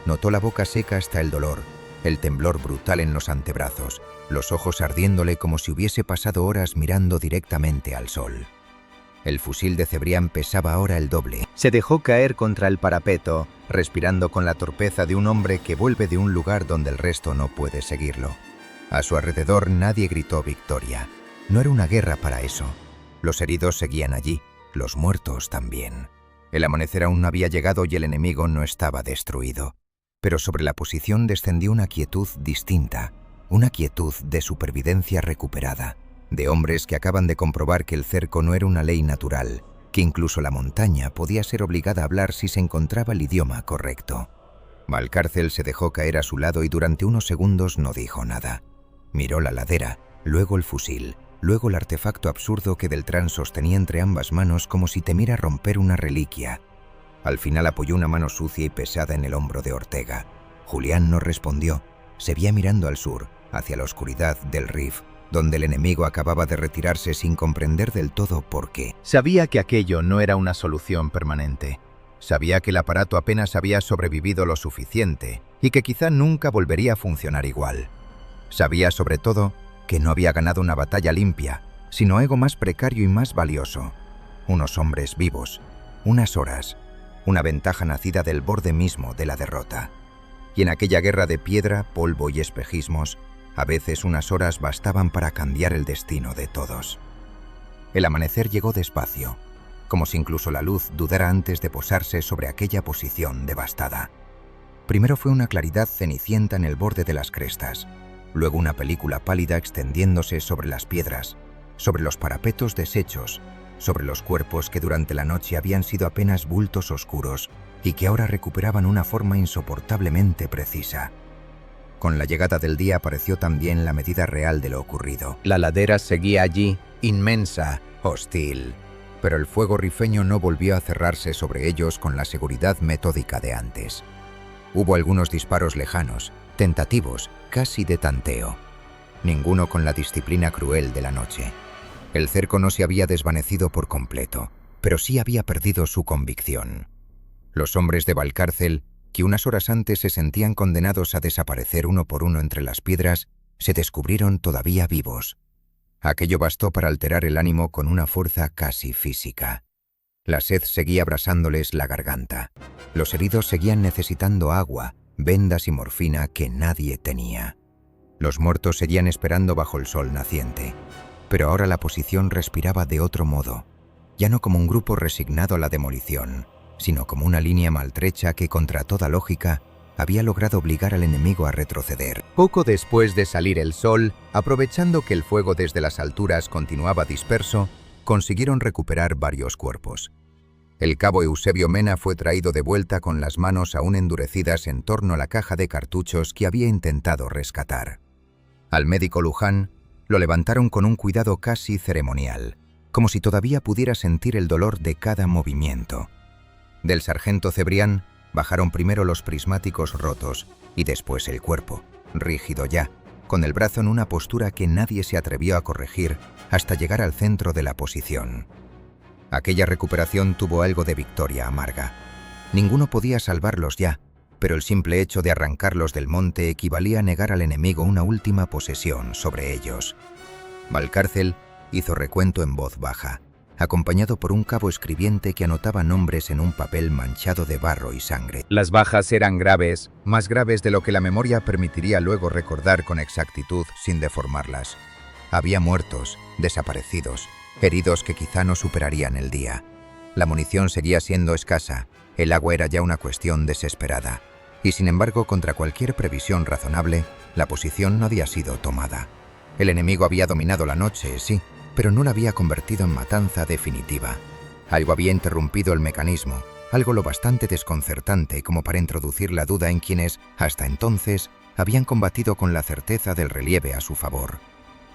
Notó la boca seca hasta el dolor, el temblor brutal en los antebrazos, los ojos ardiéndole como si hubiese pasado horas mirando directamente al sol. El fusil de Cebrián pesaba ahora el doble. Se dejó caer contra el parapeto, respirando con la torpeza de un hombre que vuelve de un lugar donde el resto no puede seguirlo. A su alrededor nadie gritó victoria. No era una guerra para eso. Los heridos seguían allí, los muertos también. El amanecer aún no había llegado y el enemigo no estaba destruido. Pero sobre la posición descendió una quietud distinta, una quietud de supervivencia recuperada, de hombres que acaban de comprobar que el cerco no era una ley natural, que incluso la montaña podía ser obligada a hablar si se encontraba el idioma correcto. Valcárcel se dejó caer a su lado y durante unos segundos no dijo nada. Miró la ladera, luego el fusil, luego el artefacto absurdo que Beltrán sostenía entre ambas manos como si temiera romper una reliquia. Al final apoyó una mano sucia y pesada en el hombro de Ortega. Julián no respondió. Seguía mirando al sur, hacia la oscuridad del Rif, donde el enemigo acababa de retirarse sin comprender del todo por qué. Sabía que aquello no era una solución permanente. Sabía que el aparato apenas había sobrevivido lo suficiente y que quizá nunca volvería a funcionar igual. Sabía sobre todo que no había ganado una batalla limpia, sino algo más precario y más valioso. Unos hombres vivos, unas horas, una ventaja nacida del borde mismo de la derrota. Y en aquella guerra de piedra, polvo y espejismos, a veces unas horas bastaban para cambiar el destino de todos. El amanecer llegó despacio, como si incluso la luz dudara antes de posarse sobre aquella posición devastada. Primero fue una claridad cenicienta en el borde de las crestas, luego una película pálida extendiéndose sobre las piedras, sobre los parapetos deshechos, sobre los cuerpos que durante la noche habían sido apenas bultos oscuros y que ahora recuperaban una forma insoportablemente precisa. Con la llegada del día apareció también la medida real de lo ocurrido. La ladera seguía allí, inmensa, hostil, pero el fuego rifeño no volvió a cerrarse sobre ellos con la seguridad metódica de antes. Hubo algunos disparos lejanos, tentativos, casi de tanteo. Ninguno con la disciplina cruel de la noche. El cerco no se había desvanecido por completo, pero sí había perdido su convicción. Los hombres de Valcárcel, que unas horas antes se sentían condenados a desaparecer uno por uno entre las piedras, se descubrieron todavía vivos. Aquello bastó para alterar el ánimo con una fuerza casi física. La sed seguía abrasándoles la garganta. Los heridos seguían necesitando agua, vendas y morfina que nadie tenía. Los muertos seguían esperando bajo el sol naciente. Pero ahora la posición respiraba de otro modo, ya no como un grupo resignado a la demolición, sino como una línea maltrecha que, contra toda lógica, había logrado obligar al enemigo a retroceder. Poco después de salir el sol, aprovechando que el fuego desde las alturas continuaba disperso, consiguieron recuperar varios cuerpos. El cabo Eusebio Mena fue traído de vuelta con las manos aún endurecidas en torno a la caja de cartuchos que había intentado rescatar. Al médico Luján lo levantaron con un cuidado casi ceremonial, como si todavía pudiera sentir el dolor de cada movimiento. Del sargento Cebrián bajaron primero los prismáticos rotos y después el cuerpo, rígido ya, con el brazo en una postura que nadie se atrevió a corregir hasta llegar al centro de la posición. Aquella recuperación tuvo algo de victoria amarga. Ninguno podía salvarlos ya, pero el simple hecho de arrancarlos del monte equivalía a negar al enemigo una última posesión sobre ellos. Valcárcel hizo recuento en voz baja, acompañado por un cabo escribiente que anotaba nombres en un papel manchado de barro y sangre. Las bajas eran graves, más graves de lo que la memoria permitiría luego recordar con exactitud sin deformarlas. Había muertos, desaparecidos, heridos que quizá no superarían el día. La munición seguía siendo escasa, el agua era ya una cuestión desesperada, y sin embargo, contra cualquier previsión razonable, la posición no había sido tomada. El enemigo había dominado la noche, sí, pero no la había convertido en matanza definitiva. Algo había interrumpido el mecanismo, algo lo bastante desconcertante como para introducir la duda en quienes, hasta entonces, habían combatido con la certeza del relieve a su favor.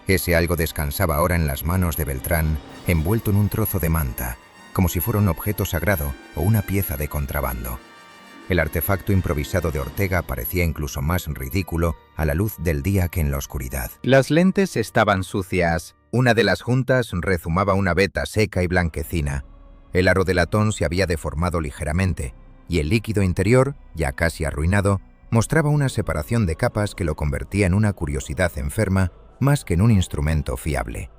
Ese algo descansaba ahora en las manos de Beltrán, envuelto en un trozo de manta, como si fuera un objeto sagrado o una pieza de contrabando. El artefacto improvisado de Ortega parecía incluso más ridículo a la luz del día que en la oscuridad. Las lentes estaban sucias. Una de las juntas rezumaba una veta seca y blanquecina. El aro de latón se había deformado ligeramente, y el líquido interior, ya casi arruinado, mostraba una separación de capas que lo convertía en una curiosidad enferma más que en un instrumento fiable.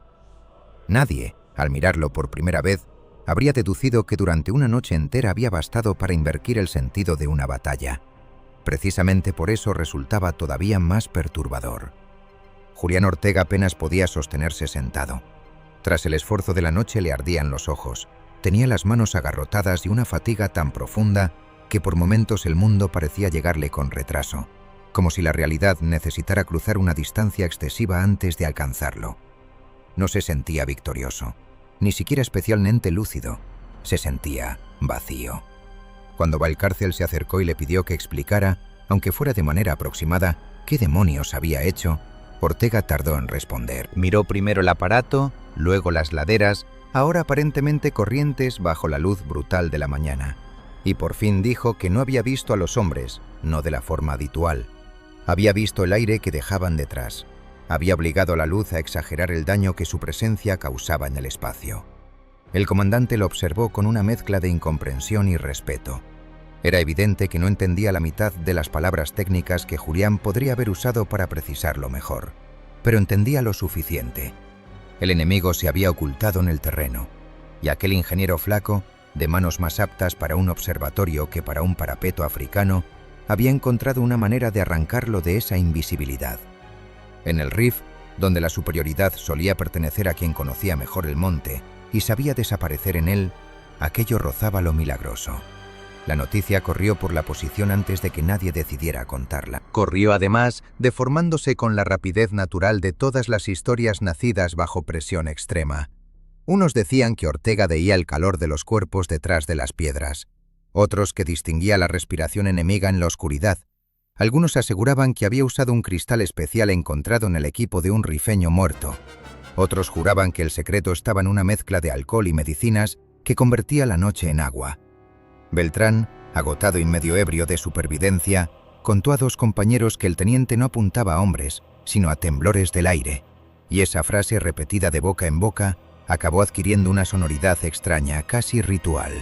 Nadie, al mirarlo por primera vez, habría deducido que durante una noche entera había bastado para invertir el sentido de una batalla. Precisamente por eso resultaba todavía más perturbador. Julián Ortega apenas podía sostenerse sentado. Tras el esfuerzo de la noche le ardían los ojos, tenía las manos agarrotadas y una fatiga tan profunda que por momentos el mundo parecía llegarle con retraso, como si la realidad necesitara cruzar una distancia excesiva antes de alcanzarlo. No se sentía victorioso, ni siquiera especialmente lúcido, se sentía vacío. Cuando Valcárcel se acercó y le pidió que explicara, aunque fuera de manera aproximada, qué demonios había hecho, Ortega tardó en responder. Miró primero el aparato, luego las laderas, ahora aparentemente corrientes bajo la luz brutal de la mañana, y por fin dijo que no había visto a los hombres, no de la forma habitual. Había visto el aire que dejaban detrás. Había obligado a la luz a exagerar el daño que su presencia causaba en el espacio. El comandante lo observó con una mezcla de incomprensión y respeto. Era evidente que no entendía la mitad de las palabras técnicas que Julián podría haber usado para precisarlo mejor, pero entendía lo suficiente. El enemigo se había ocultado en el terreno, y aquel ingeniero flaco, de manos más aptas para un observatorio que para un parapeto africano, había encontrado una manera de arrancarlo de esa invisibilidad. En el Rif, donde la superioridad solía pertenecer a quien conocía mejor el monte y sabía desaparecer en él, aquello rozaba lo milagroso. La noticia corrió por la posición antes de que nadie decidiera contarla. Corrió además, deformándose con la rapidez natural de todas las historias nacidas bajo presión extrema. Unos decían que Ortega veía el calor de los cuerpos detrás de las piedras, otros que distinguía la respiración enemiga en la oscuridad. Algunos aseguraban que había usado un cristal especial encontrado en el equipo de un rifeño muerto. Otros juraban que el secreto estaba en una mezcla de alcohol y medicinas que convertía la noche en agua. Beltrán, agotado y medio ebrio de supervivencia, contó a dos compañeros que el teniente no apuntaba a hombres, sino a temblores del aire, y esa frase repetida de boca en boca acabó adquiriendo una sonoridad extraña, casi ritual.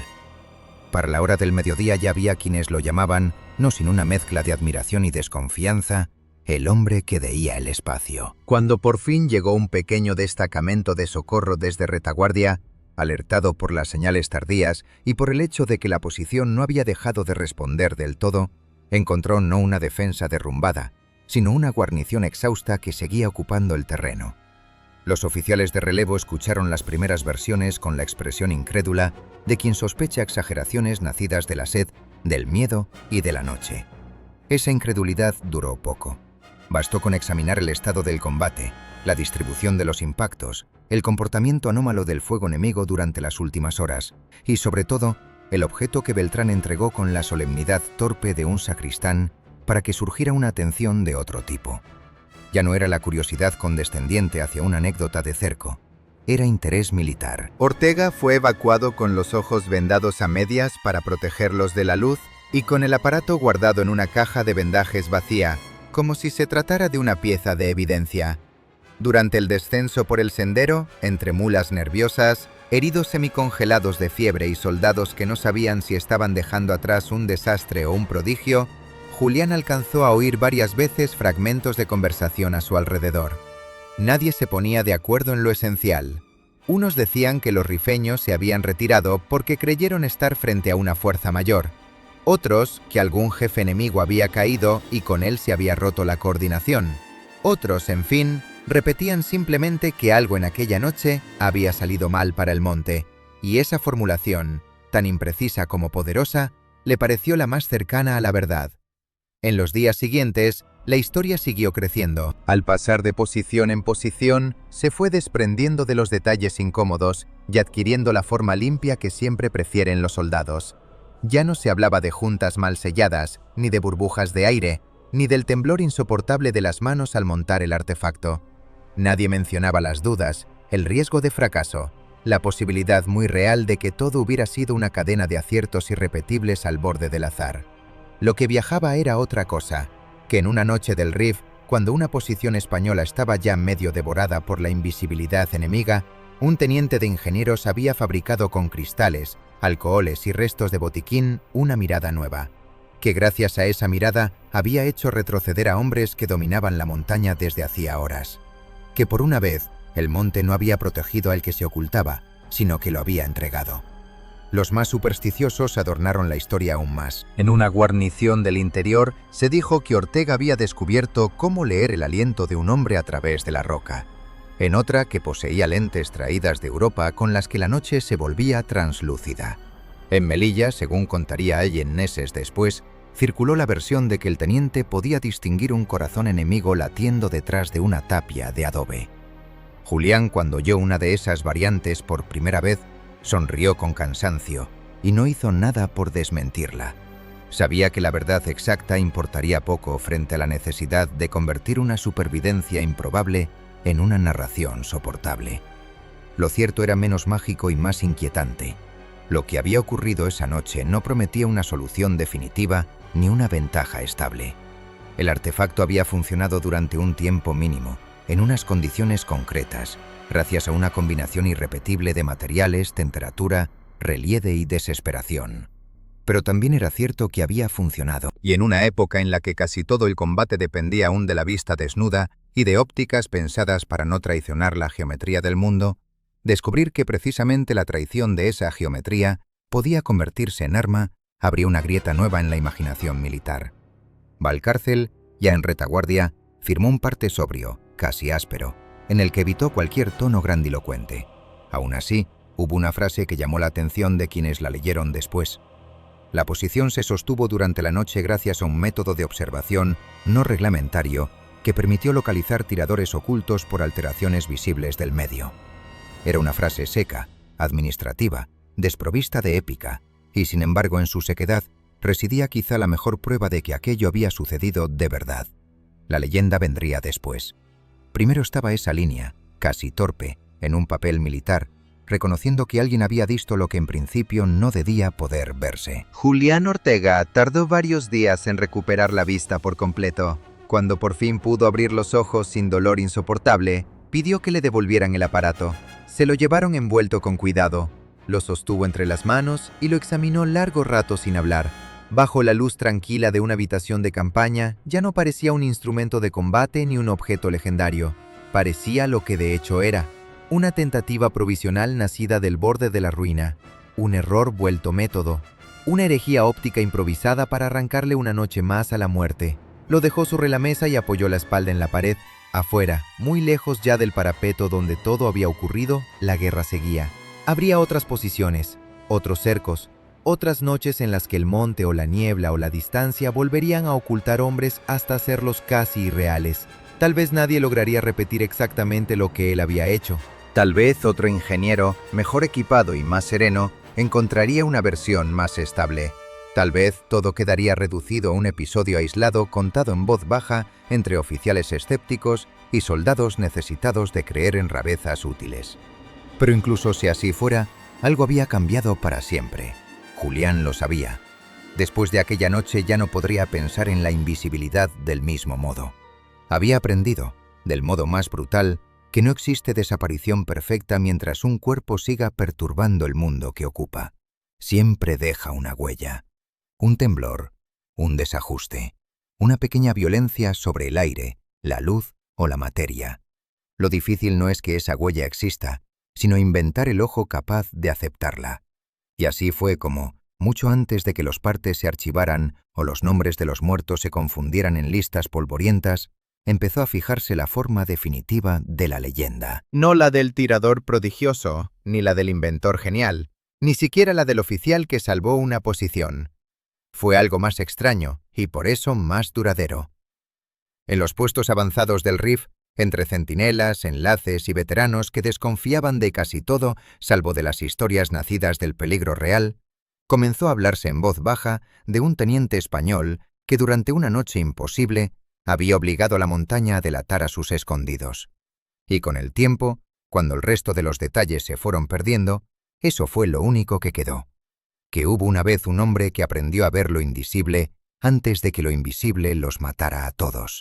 Para la hora del mediodía ya había quienes lo llamaban, no sin una mezcla de admiración y desconfianza, el hombre que veía el espacio. Cuando por fin llegó un pequeño destacamento de socorro desde retaguardia, alertado por las señales tardías y por el hecho de que la posición no había dejado de responder del todo, encontró no una defensa derrumbada, sino una guarnición exhausta que seguía ocupando el terreno. Los oficiales de relevo escucharon las primeras versiones con la expresión incrédula de quien sospecha exageraciones nacidas de la sed, del miedo y de la noche. Esa incredulidad duró poco. Bastó con examinar el estado del combate, la distribución de los impactos, el comportamiento anómalo del fuego enemigo durante las últimas horas y, sobre todo, el objeto que Beltrán entregó con la solemnidad torpe de un sacristán para que surgiera una atención de otro tipo. Ya no era la curiosidad condescendiente hacia una anécdota de cerco, era interés militar. Ortega fue evacuado con los ojos vendados a medias para protegerlos de la luz y con el aparato guardado en una caja de vendajes vacía, como si se tratara de una pieza de evidencia. Durante el descenso por el sendero, entre mulas nerviosas, heridos semicongelados de fiebre y soldados que no sabían si estaban dejando atrás un desastre o un prodigio, Julián alcanzó a oír varias veces fragmentos de conversación a su alrededor. Nadie se ponía de acuerdo en lo esencial. Unos decían que los rifeños se habían retirado porque creyeron estar frente a una fuerza mayor. Otros, que algún jefe enemigo había caído y con él se había roto la coordinación. Otros, en fin, repetían simplemente que algo en aquella noche había salido mal para el monte, y esa formulación, tan imprecisa como poderosa, le pareció la más cercana a la verdad. En los días siguientes, la historia siguió creciendo. Al pasar de posición en posición, se fue desprendiendo de los detalles incómodos y adquiriendo la forma limpia que siempre prefieren los soldados. Ya no se hablaba de juntas mal selladas, ni de burbujas de aire, ni del temblor insoportable de las manos al montar el artefacto. Nadie mencionaba las dudas, el riesgo de fracaso, la posibilidad muy real de que todo hubiera sido una cadena de aciertos irrepetibles al borde del azar. Lo que viajaba era otra cosa, que en una noche del Rif, cuando una posición española estaba ya medio devorada por la invisibilidad enemiga, un teniente de ingenieros había fabricado con cristales, alcoholes y restos de botiquín una mirada nueva, que gracias a esa mirada había hecho retroceder a hombres que dominaban la montaña desde hacía horas. Que por una vez el monte no había protegido al que se ocultaba, sino que lo había entregado. Los más supersticiosos adornaron la historia aún más. En una guarnición del interior se dijo que Ortega había descubierto cómo leer el aliento de un hombre a través de la roca. En otra, que poseía lentes traídas de Europa con las que la noche se volvía translúcida. En Melilla, según contaría Allen meses después, circuló la versión de que el teniente podía distinguir un corazón enemigo latiendo detrás de una tapia de adobe. Julián, cuando oyó una de esas variantes por primera vez, sonrió con cansancio y no hizo nada por desmentirla. Sabía que la verdad exacta importaría poco frente a la necesidad de convertir una supervivencia improbable en una narración soportable. Lo cierto era menos mágico y más inquietante. Lo que había ocurrido esa noche no prometía una solución definitiva ni una ventaja estable. El artefacto había funcionado durante un tiempo mínimo, en unas condiciones concretas, gracias a una combinación irrepetible de materiales, temperatura, relieve y desesperación. Pero también era cierto que había funcionado. Y en una época en la que casi todo el combate dependía aún de la vista desnuda y de ópticas pensadas para no traicionar la geometría del mundo, descubrir que precisamente la traición de esa geometría podía convertirse en arma abrió una grieta nueva en la imaginación militar. Valcárcel, ya en retaguardia, firmó un parte sobrio, casi áspero, en el que evitó cualquier tono grandilocuente. Aún así, hubo una frase que llamó la atención de quienes la leyeron después. La posición se sostuvo durante la noche gracias a un método de observación no reglamentario que permitió localizar tiradores ocultos por alteraciones visibles del medio. Era una frase seca, administrativa, desprovista de épica, y sin embargo en su sequedad residía quizá la mejor prueba de que aquello había sucedido de verdad. La leyenda vendría después. Primero estaba esa línea, casi torpe, en un papel militar, reconociendo que alguien había visto lo que en principio no debía poder verse. Julián Ortega tardó varios días en recuperar la vista por completo. Cuando por fin pudo abrir los ojos sin dolor insoportable, pidió que le devolvieran el aparato. Se lo llevaron envuelto con cuidado. Lo sostuvo entre las manos y lo examinó largo rato sin hablar. Bajo la luz tranquila de una habitación de campaña, ya no parecía un instrumento de combate ni un objeto legendario. Parecía lo que de hecho era, una tentativa provisional nacida del borde de la ruina, un error vuelto método, una herejía óptica improvisada para arrancarle una noche más a la muerte. Lo dejó sobre la mesa y apoyó la espalda en la pared. Afuera, muy lejos ya del parapeto donde todo había ocurrido, la guerra seguía. Habría otras posiciones, otros cercos, otras noches en las que el monte o la niebla o la distancia volverían a ocultar hombres hasta hacerlos casi irreales. Tal vez nadie lograría repetir exactamente lo que él había hecho. Tal vez otro ingeniero, mejor equipado y más sereno, encontraría una versión más estable. Tal vez todo quedaría reducido a un episodio aislado contado en voz baja entre oficiales escépticos y soldados necesitados de creer en rarezas útiles. Pero incluso si así fuera, algo había cambiado para siempre. Julián lo sabía. Después de aquella noche ya no podría pensar en la invisibilidad del mismo modo. Había aprendido, del modo más brutal, que no existe desaparición perfecta mientras un cuerpo siga perturbando el mundo que ocupa. Siempre deja una huella. Un temblor, un desajuste, una pequeña violencia sobre el aire, la luz o la materia. Lo difícil no es que esa huella exista, sino inventar el ojo capaz de aceptarla. Y así fue como, mucho antes de que los partes se archivaran o los nombres de los muertos se confundieran en listas polvorientas, empezó a fijarse la forma definitiva de la leyenda. No la del tirador prodigioso, ni la del inventor genial, ni siquiera la del oficial que salvó una posición. Fue algo más extraño y por eso más duradero. En los puestos avanzados del RIF, entre centinelas, enlaces y veteranos que desconfiaban de casi todo, salvo de las historias nacidas del peligro real, comenzó a hablarse en voz baja de un teniente español que durante una noche imposible había obligado a la montaña a delatar a sus escondidos. Y con el tiempo, cuando el resto de los detalles se fueron perdiendo, eso fue lo único que quedó. Que hubo una vez un hombre que aprendió a ver lo invisible antes de que lo invisible los matara a todos.